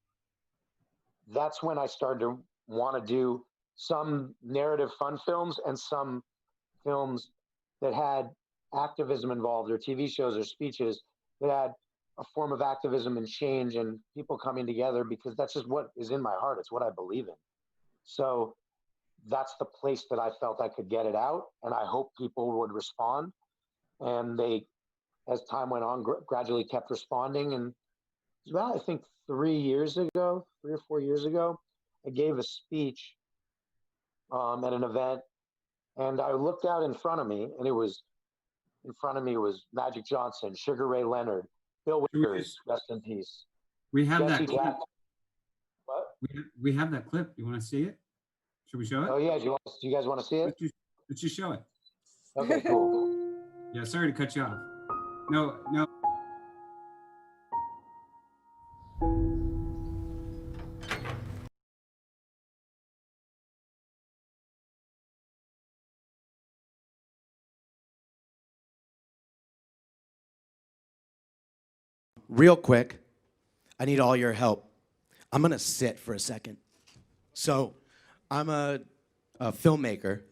that's when I started to want to do some narrative fun films and some films that had activism involved, or TV shows or speeches that had a form of activism and change and people coming together, because that's just what is in my heart. It's what I believe in. So that's the place that I felt I could get it out, and I hope people would respond. And they, as time went on, gradually kept responding. And it was about, I think, 3 or 4 years ago, I gave a speech at an event, and I looked out in front of me, and in front of me was Magic Johnson, Sugar Ray Leonard, Bill Withers, rest in peace. We have Jesse that clip. Jackson. What? We have that clip. You want to see it? Should we show it? Oh yeah, do you guys want to see it? Let's just show it. Okay, cool. Yeah, sorry to cut you off. No. Real quick, I need all your help. I'm gonna sit for a second. So, I'm a filmmaker,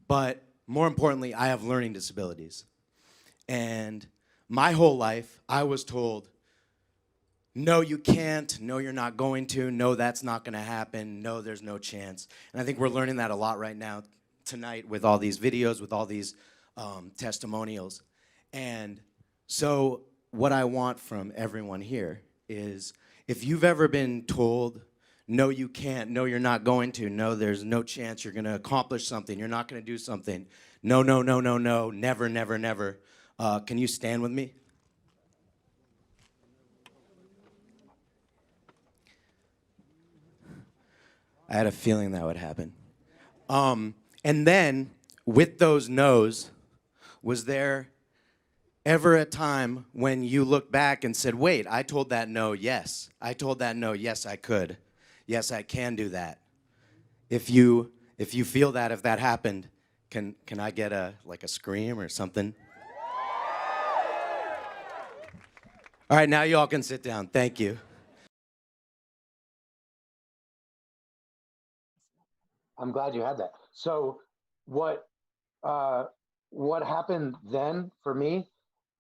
but more importantly, I have learning disabilities. And my whole life, I was told, no, you can't, no, you're not going to, no, that's not gonna happen, no, there's no chance. And I think we're learning that a lot right now, tonight, with all these videos, with all these testimonials. And so, what I want from everyone here is, if you've ever been told, no, you can't, no, you're not going to, no, there's no chance you're gonna accomplish something, you're not gonna do something, no, no, no, no, no, never, never, never, can you stand with me? I had a feeling that would happen. And then, with those no's, was there ever a time when you look back and said, wait, I told that no yes. I told that no, yes, I could. Yes, I can do that. If you feel that, if that happened, can I get a scream or something? All right, now you all can sit down. Thank you. I'm glad you had that. So what happened then for me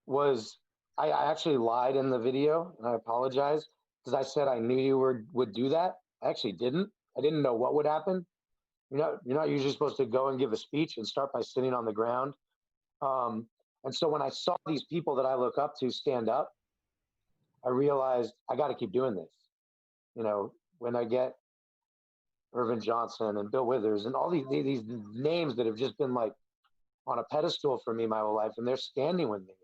was I actually lied in the video, and I apologize because I said I knew you would do that. I actually didn't. I didn't know what would happen. You're not usually supposed to go and give a speech and start by sitting on the ground. And so when I saw these people that I look up to stand up, I realized I got to keep doing this. When I get Irvin Johnson and Bill Withers and all these names that have just been like on a pedestal for me my whole life, and they're standing with me,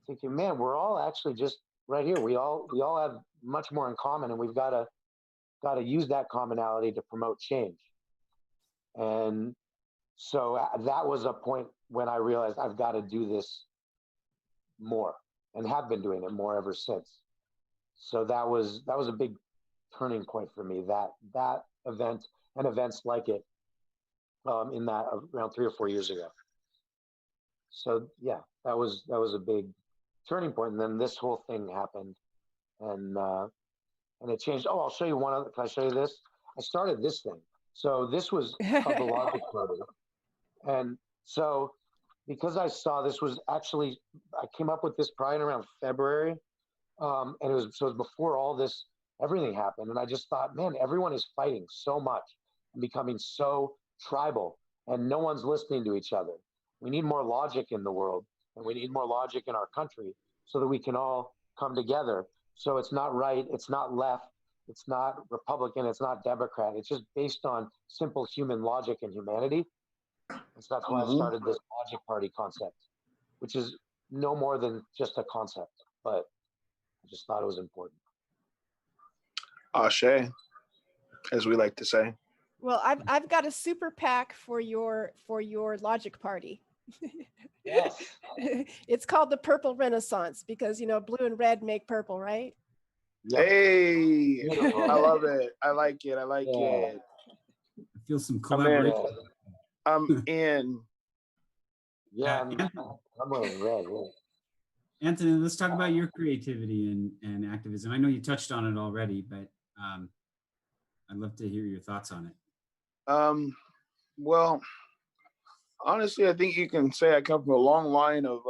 thinking, man, we're all actually just right here. We all have much more in common, and we've got to use that commonality to promote change. And so that was a point when I realized I've got to do this more, and have been doing it more ever since. So that was a big turning point for me, that event and events like it, in that around 3 or 4 years ago. So yeah, that was a big turning point. And then this whole thing happened, and it changed. Oh, I'll show you one other. Can I show you this? I started this thing. So this was called the Logic Motor. And so because I saw this was actually, I came up with this probably around February. And it was before all this, everything happened. And I just thought, man, everyone is fighting so much and becoming so tribal, and no one's listening to each other. We need more logic in the world, and we need more logic in our country so that we can all come together. So it's not right, it's not left, it's not Republican, it's not Democrat. It's just based on simple human logic and humanity. And so that's why I started this Logic Party concept, which is no more than just a concept, but I just thought it was important. Ashe, as we like to say. Well, I've got a super PAC for your Logic Party. Yes. It's called the Purple Renaissance because blue and red make purple, right? Yep. Hey, Beautiful. I love it. I like it. I feel some I'm in. collaboration. I'm in. Yeah, I'm wearing red. Yeah. Anthony, let's talk about your creativity and activism. I know you touched on it already, but I'd love to hear your thoughts on it. Well, honestly, I think you can say I come from a long line of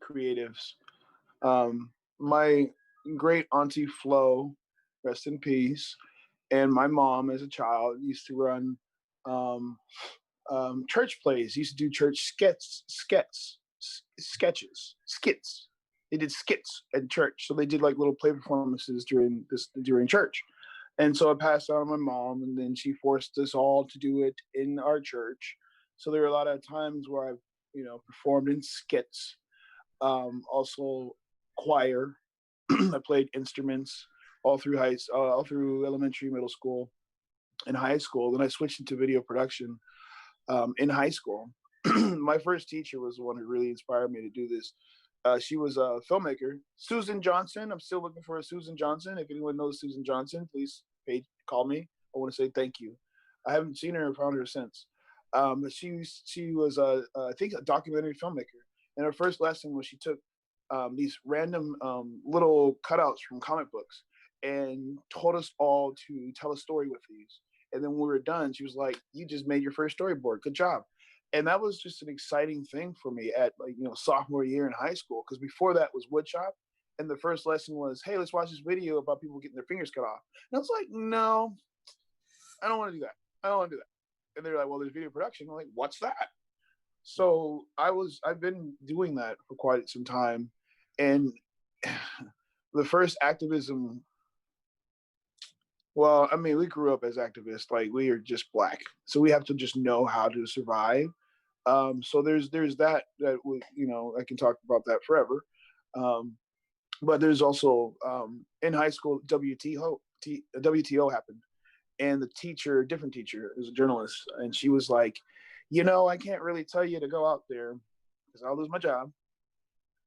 creatives. My great auntie Flo, rest in peace, and my mom as a child used to run church plays, used to do church skits. They did skits at church. So they did like little play performances during church. And so I passed on to my mom, and then she forced us all to do it in our church. So there were a lot of times where I've, performed in skits. Also choir. I played instruments all through elementary, middle school, and high school. Then I switched into video production in high school. My first teacher was the one who really inspired me to do this. She was a filmmaker, Susan Johnson. I'm still looking for a Susan Johnson. If anyone knows Susan Johnson, please call me. I want to say thank you. I haven't seen her or found her since. But she was I think a documentary filmmaker. And her first lesson was she took these random little cutouts from comic books and taught us all to tell a story with these. And then when we were done, she was like, "You just made your first storyboard. Good job." And that was just an exciting thing for me at sophomore year in high school, because before that was woodshop, and the first lesson was, "Hey, let's watch this video about people getting their fingers cut off." And I was like, "No, I don't want to do that. I don't want to do that." And they're like, "Well, there's video production." I'm like, "What's that?" So I've been doing that for quite some time, and the first activism. Well, I mean, we grew up as activists. Like, we are just Black, so we have to just know how to survive. So there's that I can talk about that forever. But there's also in high school WTO happened, And the teacher, different teacher, is a journalist, and she was like, you know, I can't really tell you to go out there because I'll lose my job,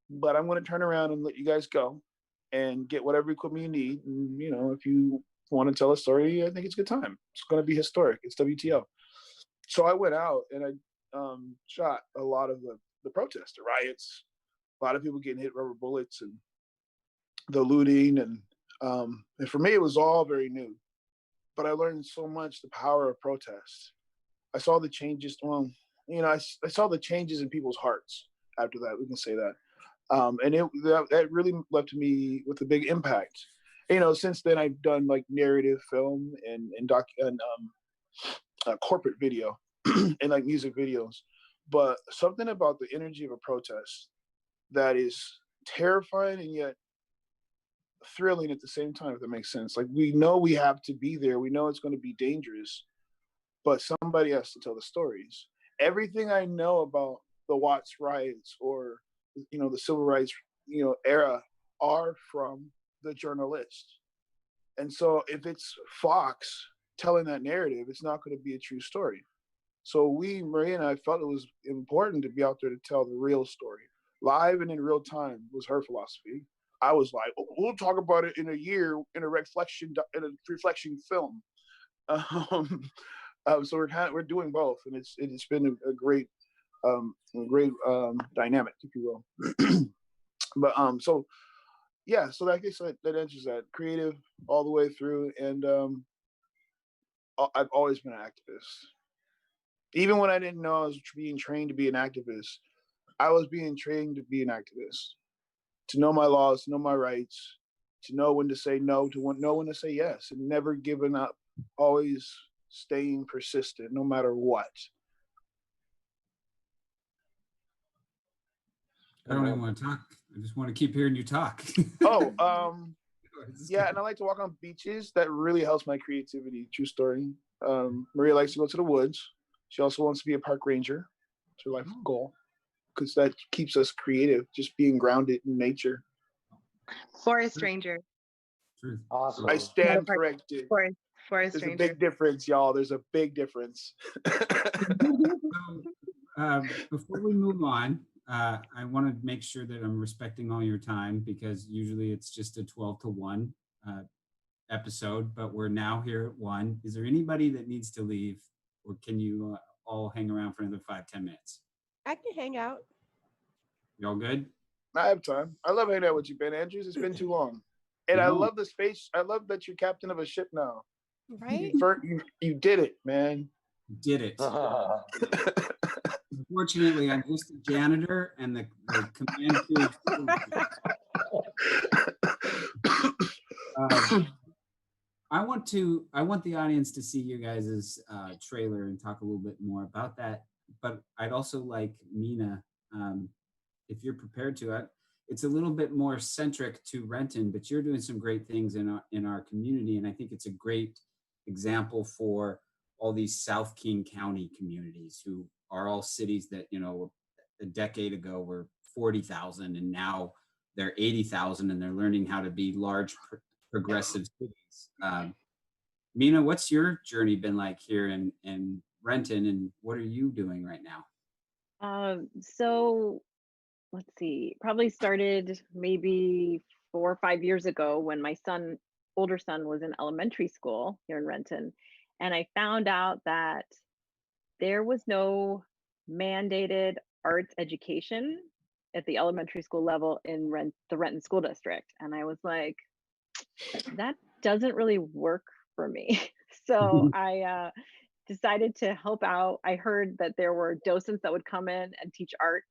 but I'm going to turn around and let you guys go and get whatever equipment you need. And, you know, if you want to tell a story, I think it's a good time. It's going to be historic. It's WTO. So I went out and I shot a lot of the protests, the riots, a lot of people getting hit rubber bullets and the looting. And for me, it was all very new. But I learned so much, the power of protest. I saw the changes. Well, you know, I saw the changes in people's hearts after that. We can say that. And that really left me with a big impact. You know, since then I've done like narrative film and corporate video and like music videos. But something about the energy of a protest that is terrifying and yet thrilling at the same time, if that makes sense. Like, we know we have to be there. We know it's going to be dangerous, but somebody has to tell the stories. Everything I know about the Watts riots or, you know, the civil rights, you know, era are from the journalist. And so if it's Fox telling that narrative, it's not going to be a true story. So Maria and I felt it was important to be out there to tell the real story. Live and in real time was her philosophy. I was like, oh, we'll talk about it in a year in a reflection film. So we're doing both, and it's been a great dynamic, if you will. But so yeah, so I guess that answers that. Creative all the way through, and I've always been an activist. Even when I didn't know I was being trained to be an activist, I was being trained to be an activist. To know my laws, to know my rights, to know when to say no, to know when to say yes, and never giving up, always staying persistent, no matter what. I don't even want to talk. I just want to keep hearing you talk. Yeah, and I like to walk on beaches. That really helps my creativity. True story. Maria likes to go to the woods. She also wants to be a park ranger. It's her life goal, because that keeps us creative, just being grounded in nature. Forest ranger. Awesome. I stand corrected. Forest There's ranger. a big difference, y'all. There's a big difference. Before we move on, I want to make sure that I'm respecting all your time, because usually it's just a 12 to 1 episode, but we're now here at 1. Is there anybody that needs to leave, or can you all hang around for another 5-10 minutes? I can hang out. Y'all good? I have time. I love hanging out with you, Ben Andrews. It's been too long. And I love the space. I love that you're captain of a ship now. Right? You did it, man. You did it. Unfortunately, I'm just a janitor and the command crew. I want the audience to see your guys' trailer and talk a little bit more about that. But I'd also like Mina, if you're prepared to. It's a little bit more centric to Renton, but you're doing some great things in our community, and I think it's a great example for all these South King County communities, who are all cities that, you know, a decade ago were 40,000, and now they're 80,000, and they're learning how to be large progressive cities. Mina, what's your journey been like here in Renton, and what are you doing right now? So let's see, probably started maybe 4 or 5 years ago when my older son was in elementary school here in Renton. And I found out that there was no mandated arts education at the elementary school level in the Renton School District. And I was like, that doesn't really work for me. So I decided to help out. I heard that there were docents that would come in and teach art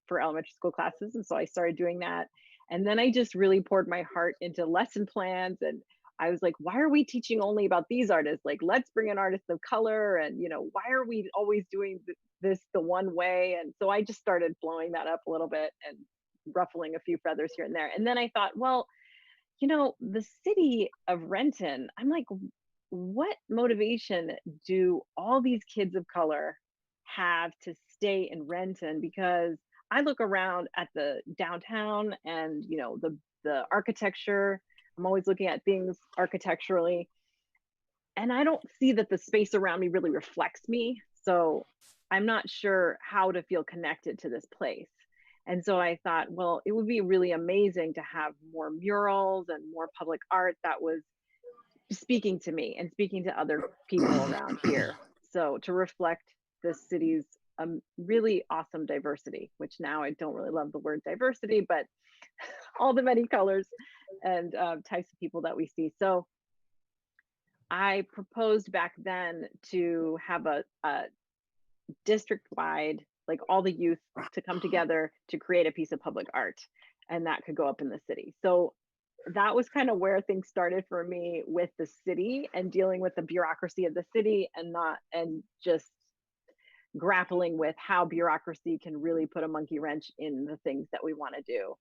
for elementary school classes. And so I started doing that. And then I just really poured my heart into lesson plans. And I was like, why are we teaching only about these artists? Like, let's bring in artists of color. And, you know, why are we always doing this the one way? And so I just started blowing that up a little bit and ruffling a few feathers here and there. And then I thought, well, you know, the city of Renton, I'm like, what motivation do all these kids of color have to stay in Renton? Because I look around at the downtown and, you know, the architecture. I'm always looking at things architecturally. and I don't see that the space around me really reflects me. So I'm not sure how to feel connected to this place. And so I thought, well, it would be really amazing to have more murals and more public art that was speaking to me and speaking to other people around here. So to reflect the city's really awesome diversity, which now I don't really love the word diversity, but all the many colors and types of people that we see. So I proposed back then to have a district-wide, like all the youth to come together to create a piece of public art, and that could go up in the city. So that was kind of where things started for me with the city and dealing with the bureaucracy of the city and just grappling with how bureaucracy can really put a monkey wrench in the things that we want to do.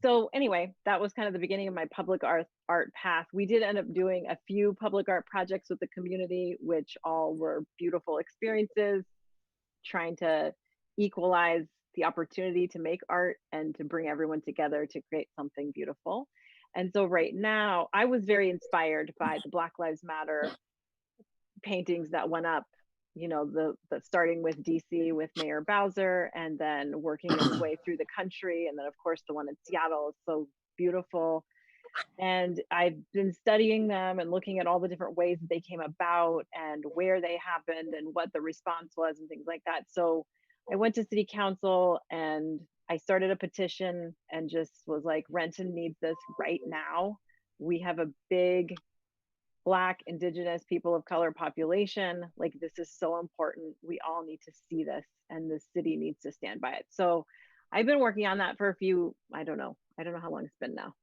So anyway, that was kind of the beginning of my public art path. We did end up doing a few public art projects with the community, which all were beautiful experiences, trying to equalize the opportunity to make art and to bring everyone together to create something beautiful. And so right now, I was very inspired by the Black Lives Matter paintings that went up, you know, the starting with DC with Mayor Bowser, and then working its way through the country. And then of course the one in Seattle is so beautiful. And I've been studying them and looking at all the different ways that they came about and where they happened and what the response was and things like that. So I went to city council and I started a petition and just was like, Renton needs this right now. We have a big Black, Indigenous, people of color population. Like, this is so important. We all need to see this, and the city needs to stand by it. So I've been working on that for a few, I don't know how long it's been now.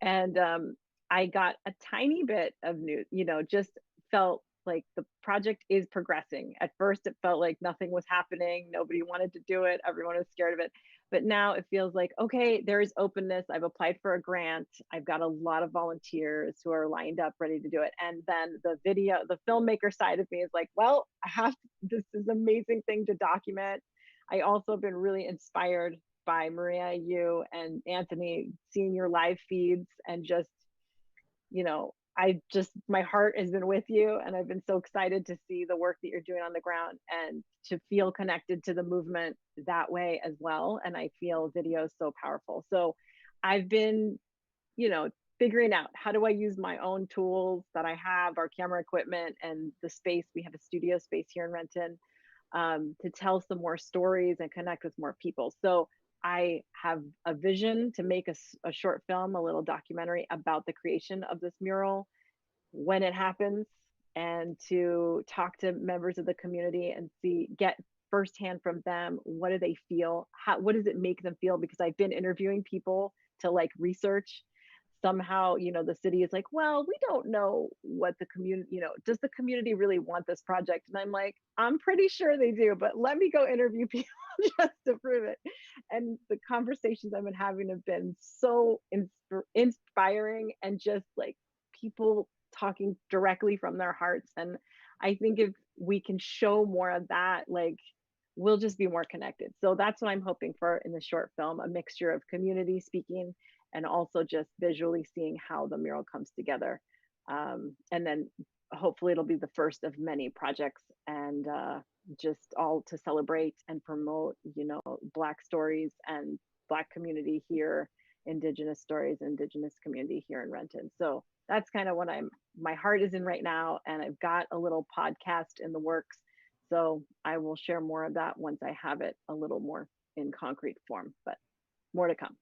And I got a tiny bit of news, you know, just felt like the project is progressing. At first, it felt like nothing was happening. Nobody wanted to do it. Everyone was scared of it. But now it feels like, okay, there is openness. I've applied for a grant. I've got a lot of volunteers who are lined up, ready to do it. And then the filmmaker side of me is like, well, this is an amazing thing to document. I also have been really inspired by Maria, you and Anthony, seeing your live feeds, and just, you know, my heart has been with you, and I've been so excited to see the work that you're doing on the ground and to feel connected to the movement that way as well. And I feel video is so powerful. So I've been, you know, figuring out how do I use my own tools that I have, our camera equipment and the space. We have a studio space here in Renton, to tell some more stories and connect with more people. So I have a vision to make a short film, a little documentary about the creation of this mural, when it happens, and to talk to members of the community and get firsthand from them, what do they feel? What does it make them feel? Because I've been interviewing people to like research. Somehow, you know, the city is like, well, we don't know what the community, you know, does the community really want this project? And I'm like, I'm pretty sure they do, but let me go interview people just to prove it. And the conversations I've been having have been so inspiring, and just like people talking directly from their hearts. And I think if we can show more of that, like, we'll just be more connected. So that's what I'm hoping for in the short film, a mixture of community speaking and also just visually seeing how the mural comes together. And then hopefully it'll be the first of many projects, and just all to celebrate and promote, you know, Black stories and Black community here, Indigenous stories, Indigenous community here in Renton. So that's kind of what my heart is in right now. And I've got a little podcast in the works. So I will share more of that once I have it a little more in concrete form, but more to come.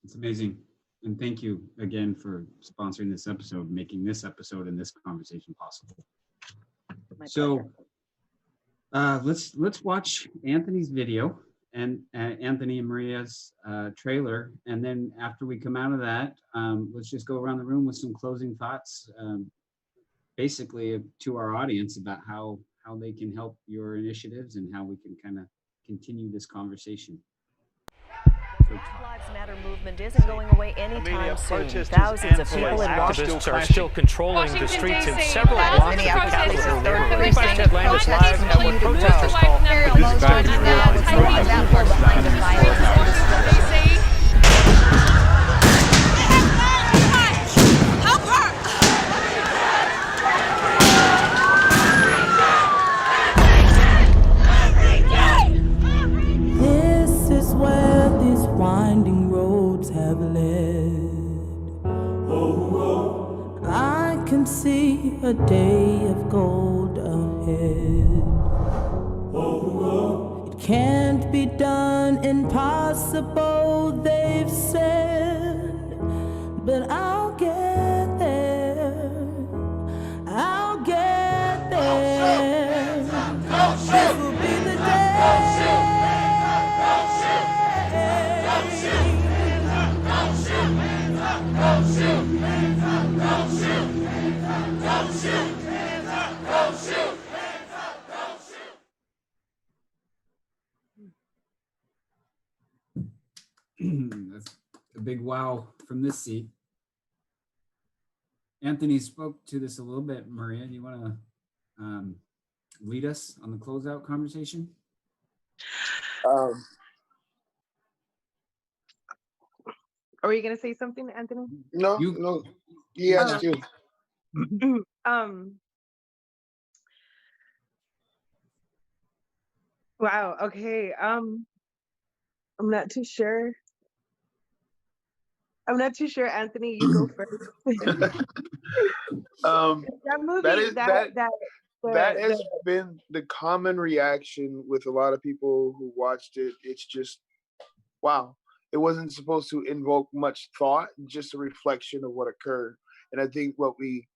It's amazing. And thank you again for sponsoring this episode, making this episode and this conversation possible. So let's watch Anthony's video and Anthony and Maria's trailer. And then after we come out of that, let's just go around the room with some closing thoughts, basically to our audience about how they can help your initiatives and how we can kind of continue this conversation. The Black Lives Matter movement isn't going away anytime soon. Thousands of people in Washington are still controlling the streets in several blocks of the capital. 35 Land is live at what protesters call a day of gold ahead. It can't be done, impossible, they've said, but I'll get there. I'll get there. This will be the day. That's a big wow from this seat. Anthony spoke to this a little bit. Maria, do you want to lead us on the closeout conversation? Are you going to say something, Anthony? No, he asked you. Wow. Okay. I'm not too sure. Anthony, you go first. That movie, that has been the common reaction with a lot of people who watched it. It's just, wow. It wasn't supposed to invoke much thought, just a reflection of what occurred. And I think what we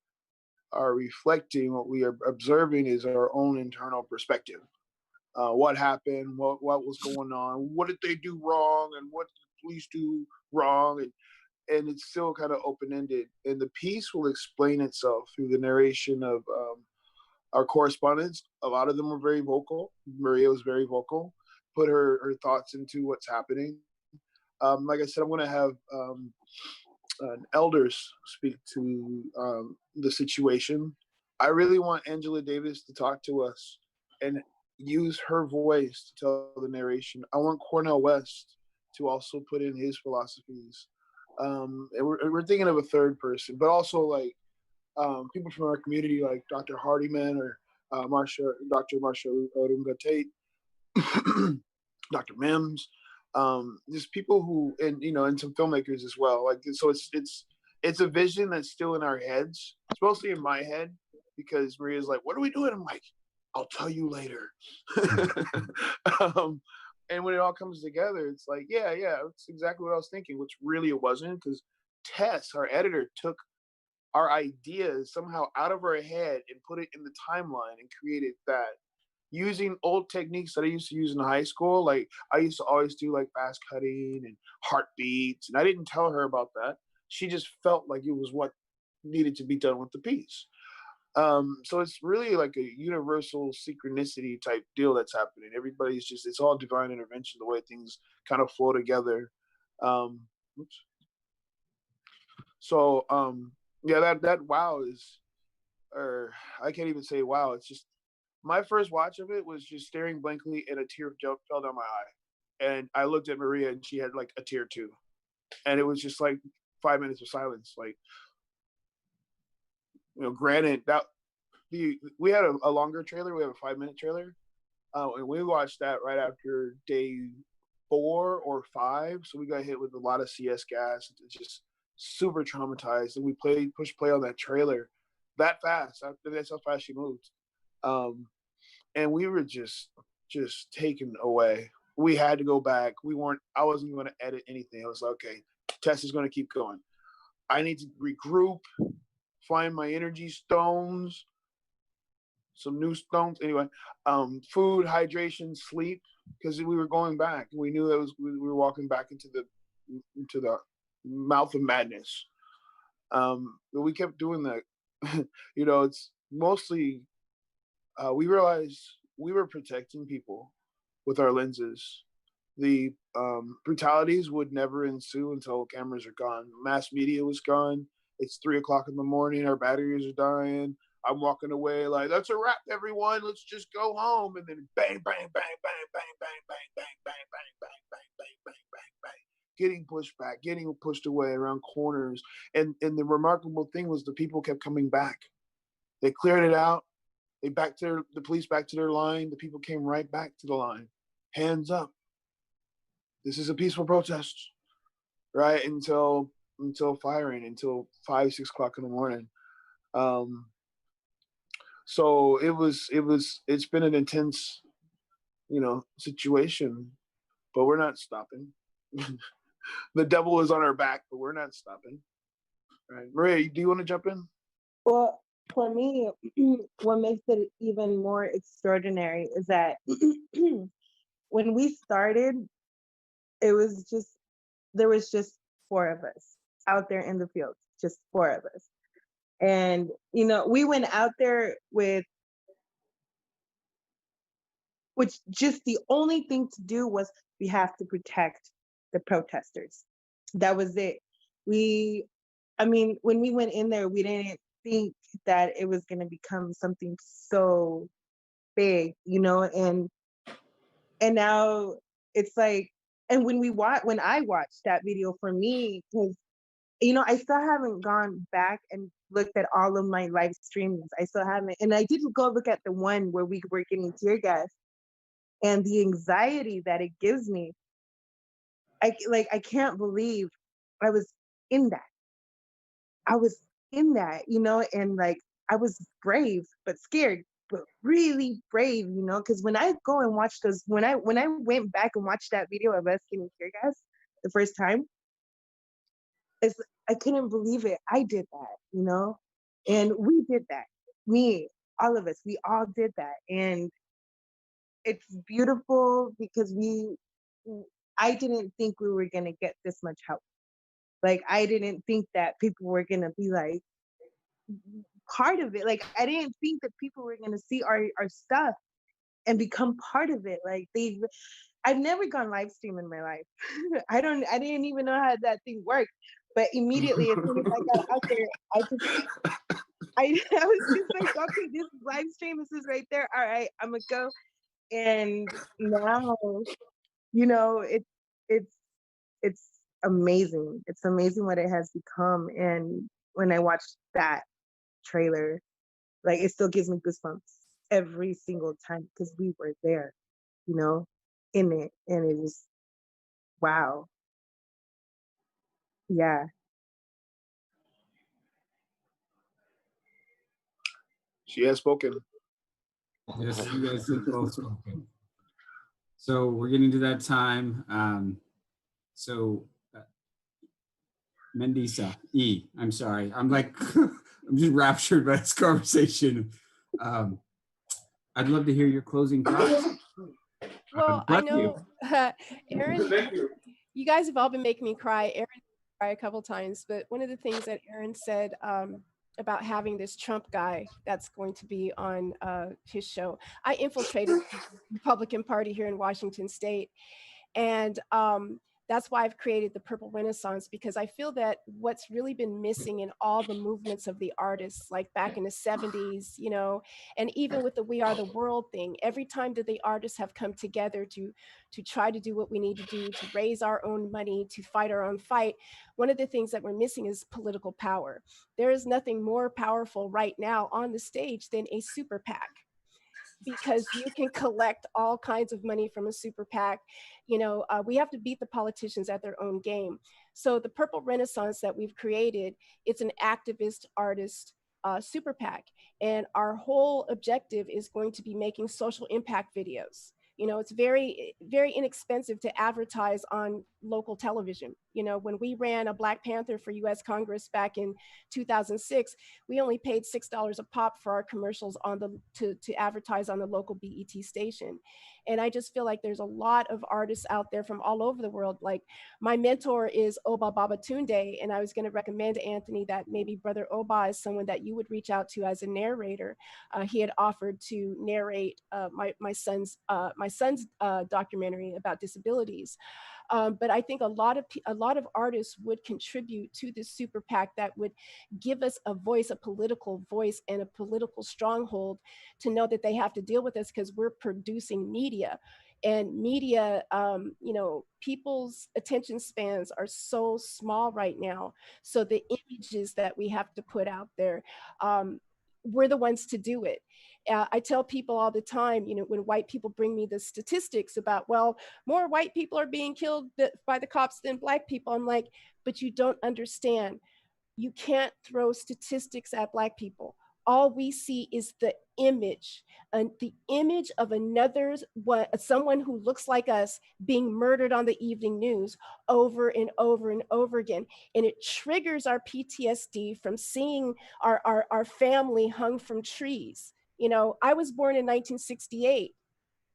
are reflecting, what we are observing is our own internal perspective. What happened, what was going on, what did they do wrong, and what did the police do wrong, and it's still kind of open-ended. And the piece will explain itself through the narration of our correspondents. A lot of them were very vocal. Maria was very vocal, put her thoughts into what's happening. Like I said, I'm going to have elders speak to the situation. I really want Angela Davis to talk to us and use her voice to tell the narration. I want Cornel West to also put in his philosophies. And we're thinking of a third person, but also like people from our community, like Dr. Hardiman or Dr. Marsha Odunga Tate, Dr. Mims, just people who, and some filmmakers as well. Like, so it's a vision that's still in our heads. It's mostly in my head because Maria's like, "What are we doing?" I'm like, "I'll tell you later." And when it all comes together, it's like, yeah, it's exactly what I was thinking, which really it wasn't, because Tess, our editor, took our ideas somehow out of our head and put it in the timeline and created that using old techniques that I used to use in high school. Like I used to always do like fast cutting and heartbeats, and I didn't tell her about that. She just felt like it was what needed to be done with the piece. So it's really like a universal synchronicity type deal that's happening. Everybody's just, it's all divine intervention, the way things kind of flow together. Yeah, that wow is, or I can't even say wow. It's just, my first watch of it was just staring blankly and a tear fell down my eye. And I looked at Maria and she had like a tear too. And it was just like 5 minutes of silence. Like, granted that we had a longer trailer. We have a 5-minute trailer. And we watched that right after day 4 or 5. So we got hit with a lot of CS gas, just super traumatized. And we pushed play on that trailer that fast. That's how fast she moved. And we were just taken away. We had to go back. I wasn't going to edit anything. I was like, okay, Tess is going to keep going. I need to regroup, find my energy stones, some new stones. Anyway, food, hydration, sleep, because we were going back. We knew that we were walking back into the mouth of madness. But we kept doing that. It's mostly, we realized we were protecting people with our lenses. The brutalities would never ensue until cameras are gone. Mass media was gone. It's 3 o'clock in the morning. Our batteries are dying. I'm walking away like, that's a wrap, everyone. Let's just go home. And then bang, bang, bang, bang, bang, bang, bang, bang, bang, bang, bang, bang, bang, bang, bang, bang. Getting pushed back, getting pushed away around corners. And the remarkable thing was the people kept coming back. They cleared it out. The police back to their line. The people came right back to the line. Hands up. This is a peaceful protest, right? Until firing, until 5, 6 o'clock in the morning. So it's been an intense, situation, but we're not stopping. The devil is on our back, but we're not stopping. All right, Maria, do you want to jump in? Well, for me, what makes it even more extraordinary is that when we started, there was just four of us out there in the field, just four of us. And, we went out there with which just the only thing to do was we have to protect the protesters. That was it. When we went in there, we didn't think that it was going to become something so big, and now it's like, and when I watched that video, for me, because I still haven't gone back and looked at all of my live streams. I still haven't, and I did go look at the one where we were getting tear gas, and the anxiety that it gives me. I can't believe I was in that. I was in that, and I was brave but scared, but really brave, because when I go and watch those, when I went back and watched that video of us getting tear gas the first time, I couldn't believe it. I did that, and we did that. Me, all of us, we all did that, and it's beautiful because I didn't think we were gonna get this much help. I didn't think that people were gonna be part of it. I didn't think that people were gonna see our stuff and become part of it. I've never gone live stream in my life. I didn't even know how that thing worked. But immediately as soon as I got out there, I was just like, okay, this is live stream, this is right there. All right, I'm gonna go. And now, it's amazing. It's amazing what it has become. And when I watch that trailer, it still gives me goosebumps every single time because we were there, in it. And it was, wow. Yeah. She has spoken. Yes, you guys have both spoken. So we're getting to that time. Mandisa, I'm sorry. I'm I'm just raptured by this conversation. I'd love to hear your closing thoughts. Well, I know, Aaron, you guys have all been making me cry. Aaron cried a couple times, but one of the things that Aaron said about having this Trump guy that's going to be on his show, I infiltrated the Republican Party here in Washington State, and that's why I've created the Purple Renaissance, because I feel that what's really been missing in all the movements of the artists, like back in the 70s, and even with the We Are the World thing, every time that the artists have come together to try to do what we need to do, to raise our own money, to fight our own fight, one of the things that we're missing is political power. There is nothing more powerful right now on the stage than a super PAC, because you can collect all kinds of money from a super PAC. We have to beat the politicians at their own game. So the Purple Renaissance that we've created, it's an activist artist super PAC. And our whole objective is going to be making social impact videos. It's very, very inexpensive to advertise on local television. When we ran a Black Panther for US Congress back in 2006, we only paid $6 a pop for our commercials to advertise on the local BET station. And I just feel like there's a lot of artists out there from all over the world. Like, my mentor is Oba Babatunde, and I was going to recommend to Anthony that maybe Brother Oba is someone that you would reach out to as a narrator. He had offered to narrate my son's documentary about disabilities. But I think a lot of artists would contribute to this super PAC that would give us a voice, a political voice, and a political stronghold to know that they have to deal with us, because we're producing media. And media, people's attention spans are so small right now. So the images that we have to put out there, we're the ones to do it. I tell people all the time, when white people bring me the statistics about, well, more white people are being killed by the cops than Black people, I'm like, but you don't understand. You can't throw statistics at Black people. all we see is the image, and the image of someone who looks like us being murdered on the evening news over and over and over again. And it triggers our PTSD from seeing our family hung from trees. You know, I was born in 1968.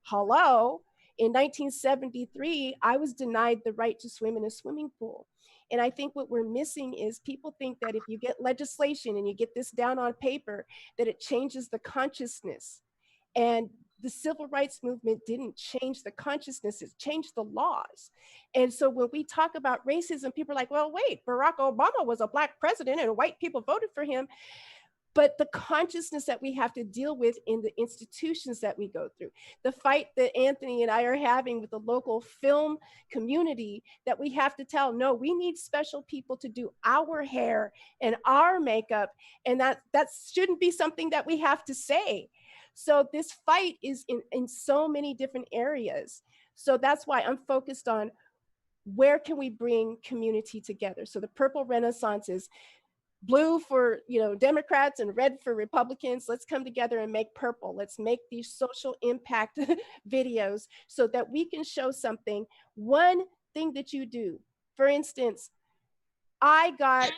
Hello. In 1973, I was denied the right to swim in a swimming pool. And I think what we're missing is people think that if you get legislation and you get this down on paper, that it changes the consciousness. And the civil rights movement didn't change the consciousness, it changed the laws. And so when we talk about racism, people are like, well, wait, Barack Obama was a Black president and white people voted for him. But the consciousness that we have to deal with in the institutions that we go through, the fight that Anthony and I are having with the local film community, that we have to tell, no, we need special people to do our hair and our makeup, and that shouldn't be something that we have to say. So this fight is in so many different areas. So that's why I'm focused on where can we bring community together. So the Purple Renaissance is blue for, you know, Democrats and red for Republicans. Let's come together and make purple. Let's make these social impact videos so that we can show something. One thing that you do, for instance, I got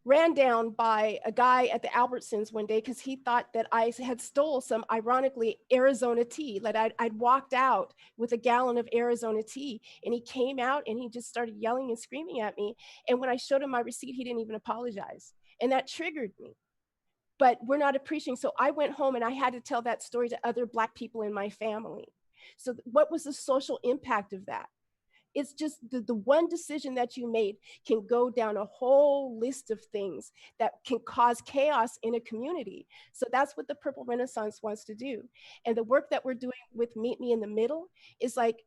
ran down by a guy at the Albertsons one day because he thought that I had stole some, ironically, Arizona tea. Like I'd walked out with a gallon of Arizona tea, and he came out and he just started yelling and screaming at me. And when I showed him my receipt, he didn't even apologize. And that triggered me. But we're not appreciating. So I went home and I had to tell that story to other Black people in my family. So what was the social impact of that? It's just the one decision that you made can go down a whole list of things that can cause chaos in a community. So that's what the Purple Renaissance wants to do. And the work that we're doing with Meet Me in the Middle is like,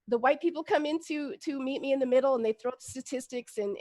the white people come into to Meet Me in the Middle and they throw statistics and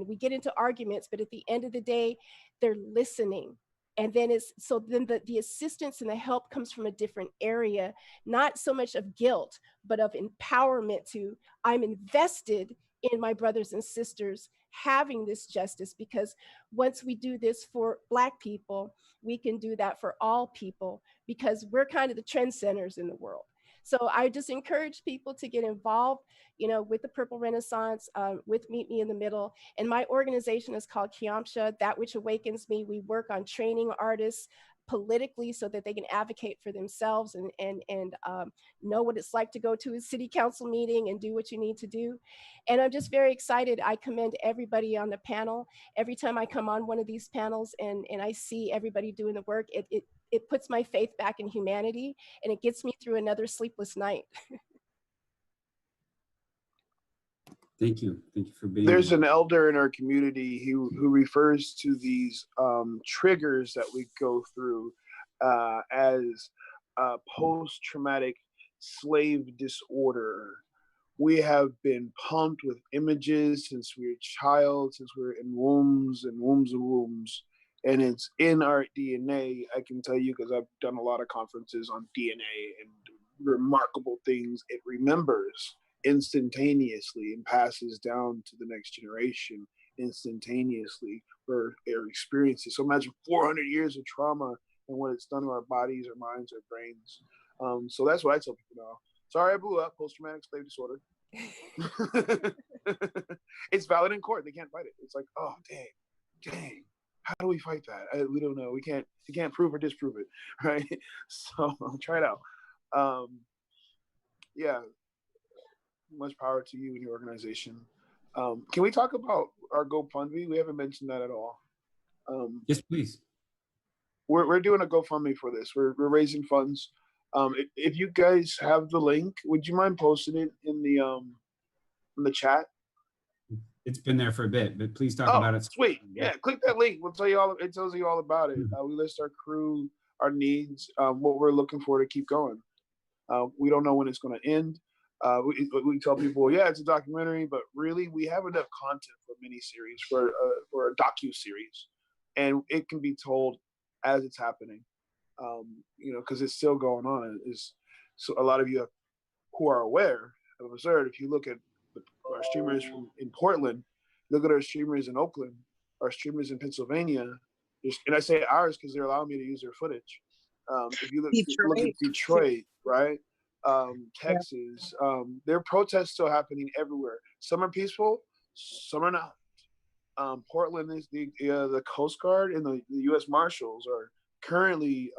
we get into arguments, but at the end of the day, they're listening. And then the assistance and the help comes from a different area, not so much of guilt, but of empowerment to, I'm invested in my brothers and sisters having this justice, because once we do this for Black people, we can do that for all people, because we're kind of the trendsetters in the world. So I just encourage people to get involved, you know, with the Purple Renaissance, with Meet Me in the Middle. And my organization is called Kiamsha, That Which Awakens Me. We work on training artists politically so that they can advocate for themselves and know what it's like to go to a city council meeting and do what you need to do. And I'm just very excited. I commend everybody on the panel. Every time I come on one of these panels and I see everybody doing the work, it puts my faith back in humanity, and it gets me through another sleepless night. Thank you. Thank you for being There's here. an elder in our community who refers to these triggers that we go through as post-traumatic slave disorder. We have been pumped with images since we were a child, since we were in wombs and wombs and wombs. And it's in our DNA. I can tell you, because I've done a lot of conferences on DNA and remarkable things it remembers instantaneously and passes down to the next generation instantaneously for their experiences. So imagine 400 years of trauma and what it's done to our bodies, our minds, our brains. So that's what I tell people now. Sorry I blew up, post-traumatic slave disorder. It's valid in court. They can't fight it. It's like, oh, dang. How do we fight that? We don't know. We can't prove or disprove it, right? So I'll try it out. Yeah, much power to you and your organization. Can we talk about our GoFundMe? We haven't mentioned that at all. Yes, please. We're doing a GoFundMe for this. We're raising funds. If you guys have the link, would you mind posting it in the chat? It's been there for a bit, but please talk about it. Sweet. Yeah, click that link. We'll tell you all. It tells you all about it. We list our crew, our needs, what we're looking for to keep going. We don't know when it's going to end. We tell people, yeah, it's a documentary, but really, we have enough content for a miniseries, for a docu-series, and it can be told as it's happening. Because it's still going on. So a lot of you who are aware have observed. If you look at our streamers in Portland, look at our streamers in Oakland, our streamers in Pennsylvania, and I say ours because they're allowing me to use their footage. If you look at Detroit, right? Texas, there are protests still happening everywhere. Some are peaceful, some are not. Portland is the Coast Guard and the U.S. Marshals are currently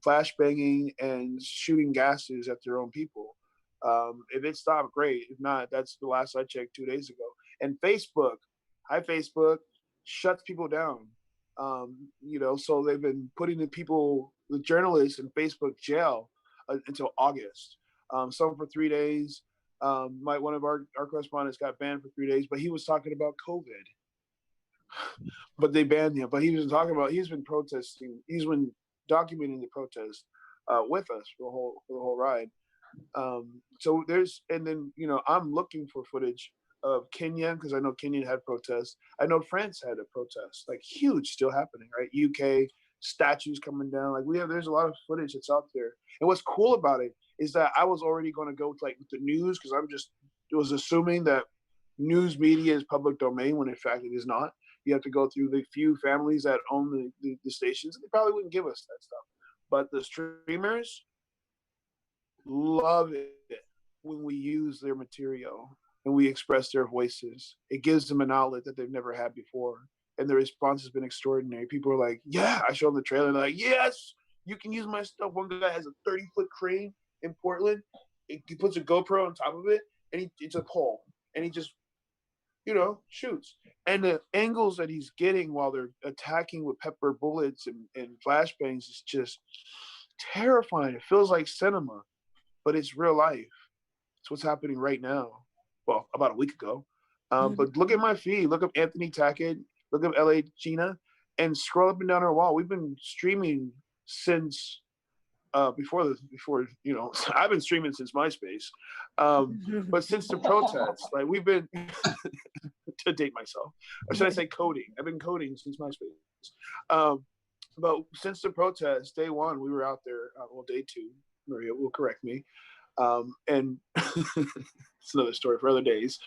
flashbanging and shooting gases at their own people. If it stopped, great. If not, that's the last I checked 2 days ago. And Facebook, hi Facebook, shuts people down. So they've been putting the journalists in Facebook jail until August. Some for 3 days. One of our correspondents got banned for 3 days, but he was talking about COVID. But they banned him. But he's been protesting. He's been documenting the protest with us for the whole ride. I'm looking for footage of Kenya because I know Kenya had protests. I know France had a protest, like huge, still happening, right? UK statues coming down. There's a lot of footage that's out there. And what's cool about it is that I was already going to go with the news because was assuming that news media is public domain when in fact it is not. You have to go through the few families that own the stations, and they probably wouldn't give us that stuff. But the streamers love it when we use their material and we express their voices. It gives them an outlet that they've never had before. And the response has been extraordinary. People are like, yeah, I show them the trailer. They're like, yes, you can use my stuff. One guy has a 30-foot crane in Portland. He puts a GoPro on top of it, and it's a pole. And he just, shoots. And the angles that he's getting while they're attacking with pepper bullets and flashbangs is just terrifying. It feels like cinema, but it's real life. It's what's happening right now. Well, about a week ago. But look at my feed. Look up Anthony Tackett. Look up LA Gina. And scroll up and down our wall. We've been streaming since before I've been streaming since MySpace. But since the protests, we've been to date myself, or should I say coding? I've been coding since MySpace. But since the protest, day one, we were out there. Day two, Maria will correct me. And it's another story for other days.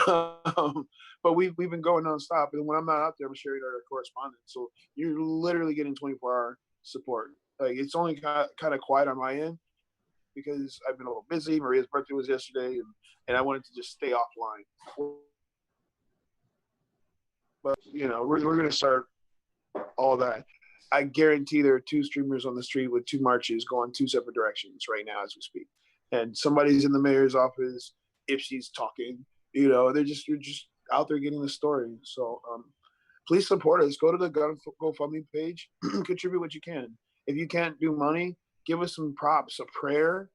But we've been going nonstop. And when I'm not out there, I'm sharing our correspondence. So you're literally getting 24-hour support. It's only kind of quiet on my end because I've been a little busy. Maria's birthday was yesterday, and I wanted to just stay offline. But we're going to start all that. I guarantee there are 2 streamers on the street with 2 marches going 2 separate directions right now as we speak. And somebody's in the mayor's office if she's talking. You're just out there getting the story. So please support us. Go to the GoFundMe page, contribute what you can. If you can't do money, give us some props, a prayer,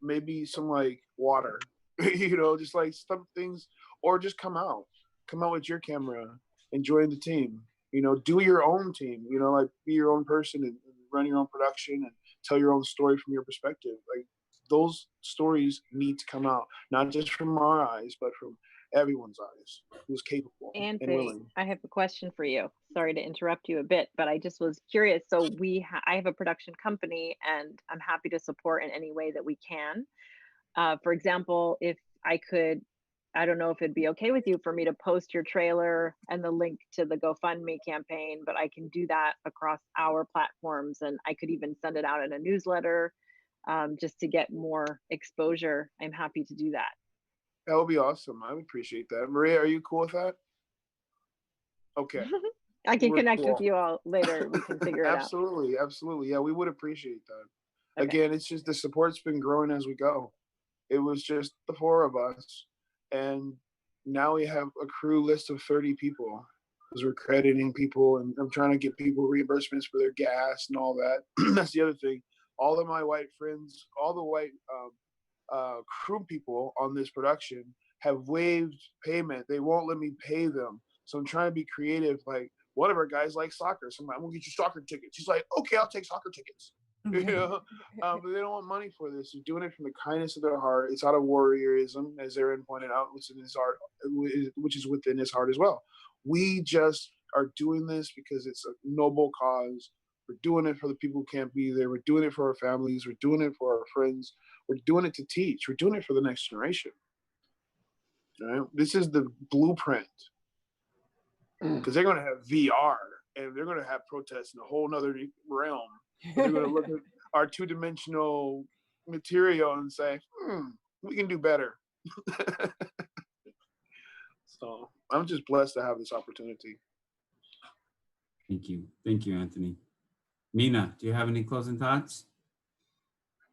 maybe some water, just some things, or just come out with your camera and join the team. Do your own team. Be your own person and run your own production and tell your own story from your perspective. Those stories need to come out, not just from our eyes, but from everyone's eyes who's capable and willing. I have a question for you. Sorry to interrupt you a bit, but I just was curious. So I have a production company, and I'm happy to support in any way that we can. For example, if I could, I don't know if it'd be okay with you for me to post your trailer and the link to the GoFundMe campaign, but I can do that across our platforms, and I could even send it out in a newsletter just to get more exposure. I'm happy to do that. That would be awesome. I would appreciate that. Maria, are you cool with that? Okay. I can connect with you all later. We can figure it out. Absolutely. Yeah, we would appreciate that. Okay. Again, it's just the support's been growing as we go. It was just the 4 of us. And now we have a crew list of 30 people because we're crediting people, and I'm trying to get people reimbursements for their gas and all that. That's the other thing. All of my white friends, all the white crew people on this production have waived payment. They won't let me pay them. So I'm trying to be creative. One of our guys likes soccer. So I'm like, I'm going to get you soccer tickets. He's like, okay, I'll take soccer tickets. But they don't want money for this. They're doing it from the kindness of their heart. It's out of warriorism, as Aaron pointed out, which is within his heart as well. We just are doing this because it's a noble cause. We're doing it for the people who can't be there. We're doing it for our families. We're doing it for our friends. We're doing it to teach. We're doing it for the next generation. Right? This is the blueprint because they're going to have VR and they're going to have protests in a whole nother realm. They're going to look at our two-dimensional material and say, we can do better. So I'm just blessed to have this opportunity. Thank you. Thank you, Anthony. Mina, do you have any closing thoughts?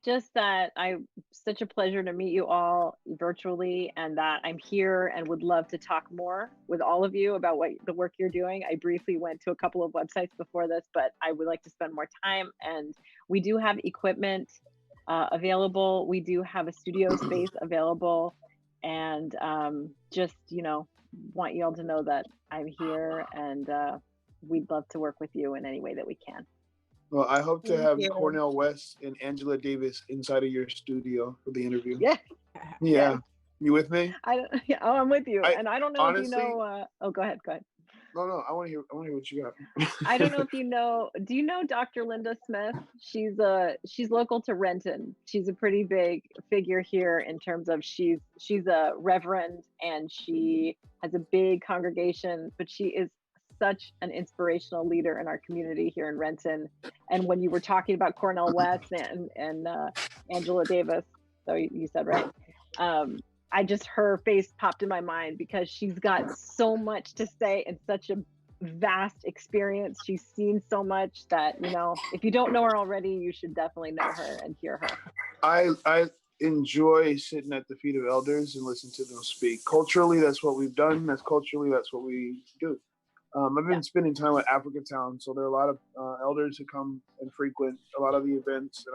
Just that such a pleasure to meet you all virtually, and that I'm here and would love to talk more with all of you about the work you're doing. I briefly went to a couple of websites before this, but I would like to spend more time. And we do have equipment available. We do have a studio space available, and just, want you all to know that I'm here, and we'd love to work with you in any way that we can. Well, I hope to Thank have you. Cornell West and Angela Davis inside of your studio for the interview. Yeah. Yeah. You with me? I'm with you. And I don't know honestly, if you know, go ahead. No, I want to hear what you got. I don't know if you know, do you know Dr. Linda Smith? She's local to Renton. She's a pretty big figure here in terms of she's a reverend and she has a big congregation, but she is such an inspirational leader in our community here in Renton. And when you were talking about Cornell West and Angela Davis, so you said, right? Her face popped in my mind because she's got so much to say and such a vast experience. She's seen so much that, if you don't know her already, you should definitely know her and hear her. I enjoy sitting at the feet of elders and listen to them speak. Culturally, that's what we've done. That's what we do. I've been spending time at Africa Town, so there are a lot of elders who come and frequent a lot of the events, and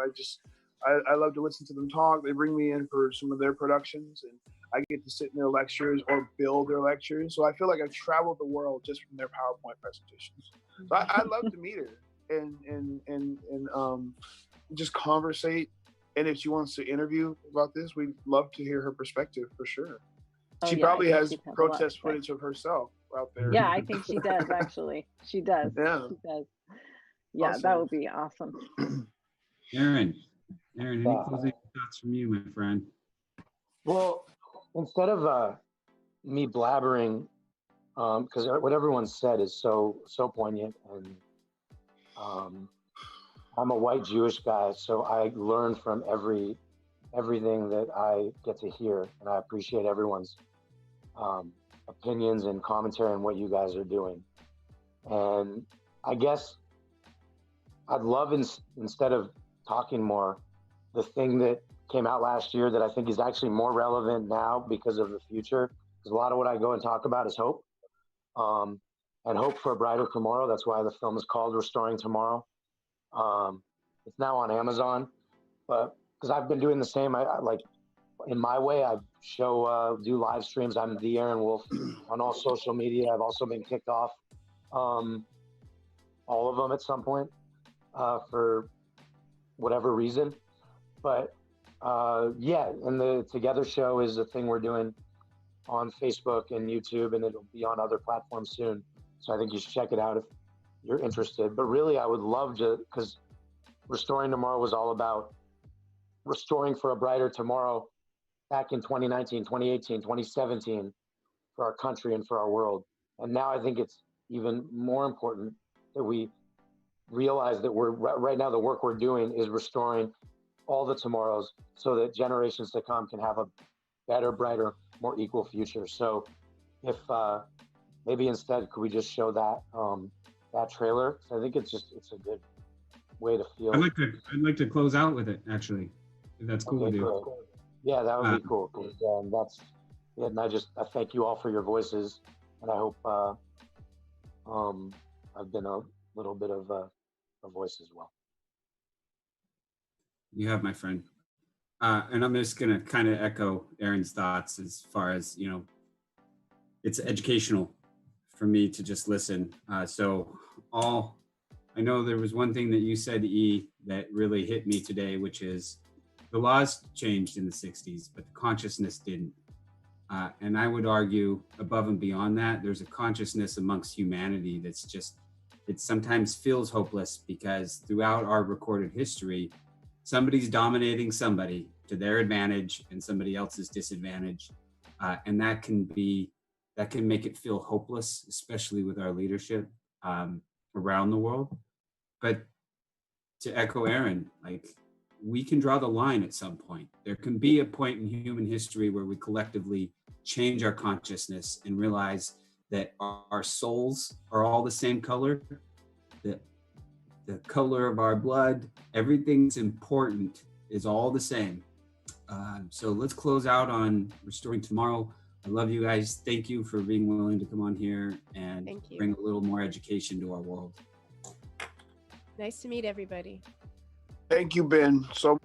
I love to listen to them talk. They bring me in for some of their productions, and I get to sit in their lectures or build their lectures. So I feel like I've traveled the world just from their PowerPoint presentations. So I love to meet her and just conversate. And if she wants to interview about this, we'd love to hear her perspective for sure. She probably has protest footage of herself out there. Yeah, I think she does, actually. She does. Yeah. She does. Yeah, Awesome. that would be awesome. Aaron, any closing thoughts from you, my friend? Well, instead of me blabbering, because what everyone said is so poignant, and I'm a white Jewish guy, so I learn from everything that I get to hear, and I appreciate everyone's opinions and commentary on what you guys are doing. And I guess I'd love, instead of talking more, the thing that came out last year that I think is actually more relevant now because of the future, because a lot of what I go and talk about is hope, and hope for a brighter tomorrow. That's why the film is called Restoring Tomorrow. It's now on Amazon, but because I've been doing the same, I like, in my way, I do live streams. I'm the Aaron Woolf on all social media. I've also been kicked off all of them at some point for whatever reason. But yeah, and the Together show is a thing we're doing on Facebook and YouTube, and it'll be on other platforms soon. So I think you should check it out if you're interested. But really, I would love to, because Restoring Tomorrow was all about restoring for a brighter tomorrow back in 2019, 2018, 2017 for our country and for our world. And now I think it's even more important that we realize that right now the work we're doing is restoring all the tomorrows so that generations to come can have a better, brighter, more equal future. So if maybe instead could we just show that trailer? So I think it's a good way to feel. I'd like to close out with it, actually, if that's cool with you. Cool. Yeah, that would be cool. And I thank you all for your voices, and I hope I've been a little bit of a voice as well. You have, my friend. And I'm just going to kind of echo Aaron's thoughts as far as, it's educational for me to just listen. I know there was one thing that you said, E, that really hit me today, which is the laws changed in the 60s, but the consciousness didn't. And I would argue above and beyond that, there's a consciousness amongst humanity that's just, it sometimes feels hopeless because throughout our recorded history, somebody's dominating somebody to their advantage and somebody else's disadvantage. And that can be that can make it feel hopeless, especially with our leadership around the world. But to echo Aaron, like, we can draw the line at some point. There can be a point in human history where we collectively change our consciousness and realize that our souls are all the same color, that the color of our blood, everything's important is all the same. So let's close out on Restoring Tomorrow. I love you guys. Thank you for being willing to come on here and bring a little more education to our world. Nice to meet everybody. Thank you, Ben. So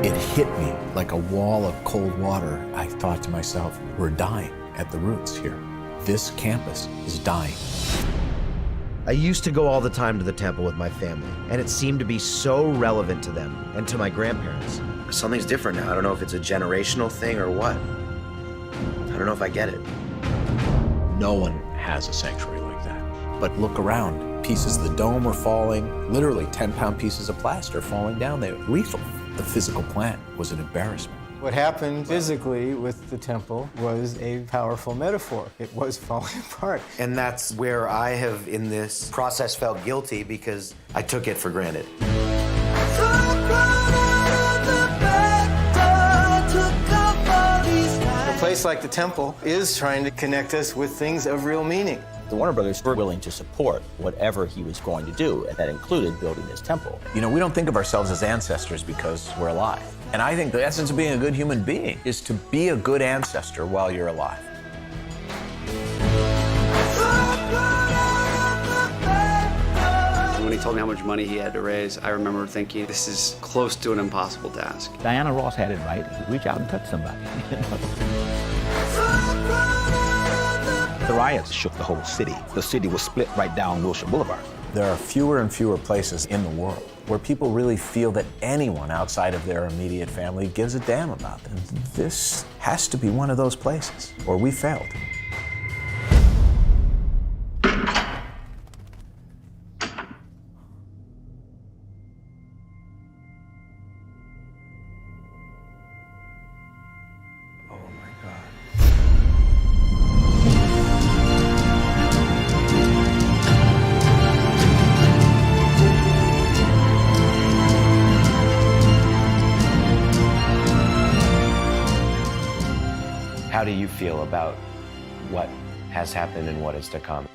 It hit me like a wall of cold water. I thought to myself, we're dying at the roots here. This campus is dying. I used to go all the time to the temple with my family, and it seemed to be so relevant to them and to my grandparents. Something's different now. I don't know if it's a generational thing or what. I don't know if I get it. No one has a sanctuary like that. But look around. Pieces of the dome are falling, literally 10-pound pieces of plaster falling down there, lethal. The physical plant was an embarrassment. What happened physically with the temple was a powerful metaphor. It was falling apart. And that's where I have, in this process, felt guilty because I took it for granted. A place like the temple is trying to connect us with things of real meaning. The Warner Brothers were willing to support whatever he was going to do, and that included building this temple. You know, we don't think of ourselves as ancestors because we're alive. And I think the essence of being a good human being is to be a good ancestor while you're alive. When he told me how much money he had to raise, I remember thinking, this is close to an impossible task. Diana Ross had it right. Reach out and touch somebody. The riots shook the whole city. The city was split right down Wilshire Boulevard. There are fewer and fewer places in the world where people really feel that anyone outside of their immediate family gives a damn about them. This has to be one of those places, or we failed. How do you feel about what has happened and what is to come?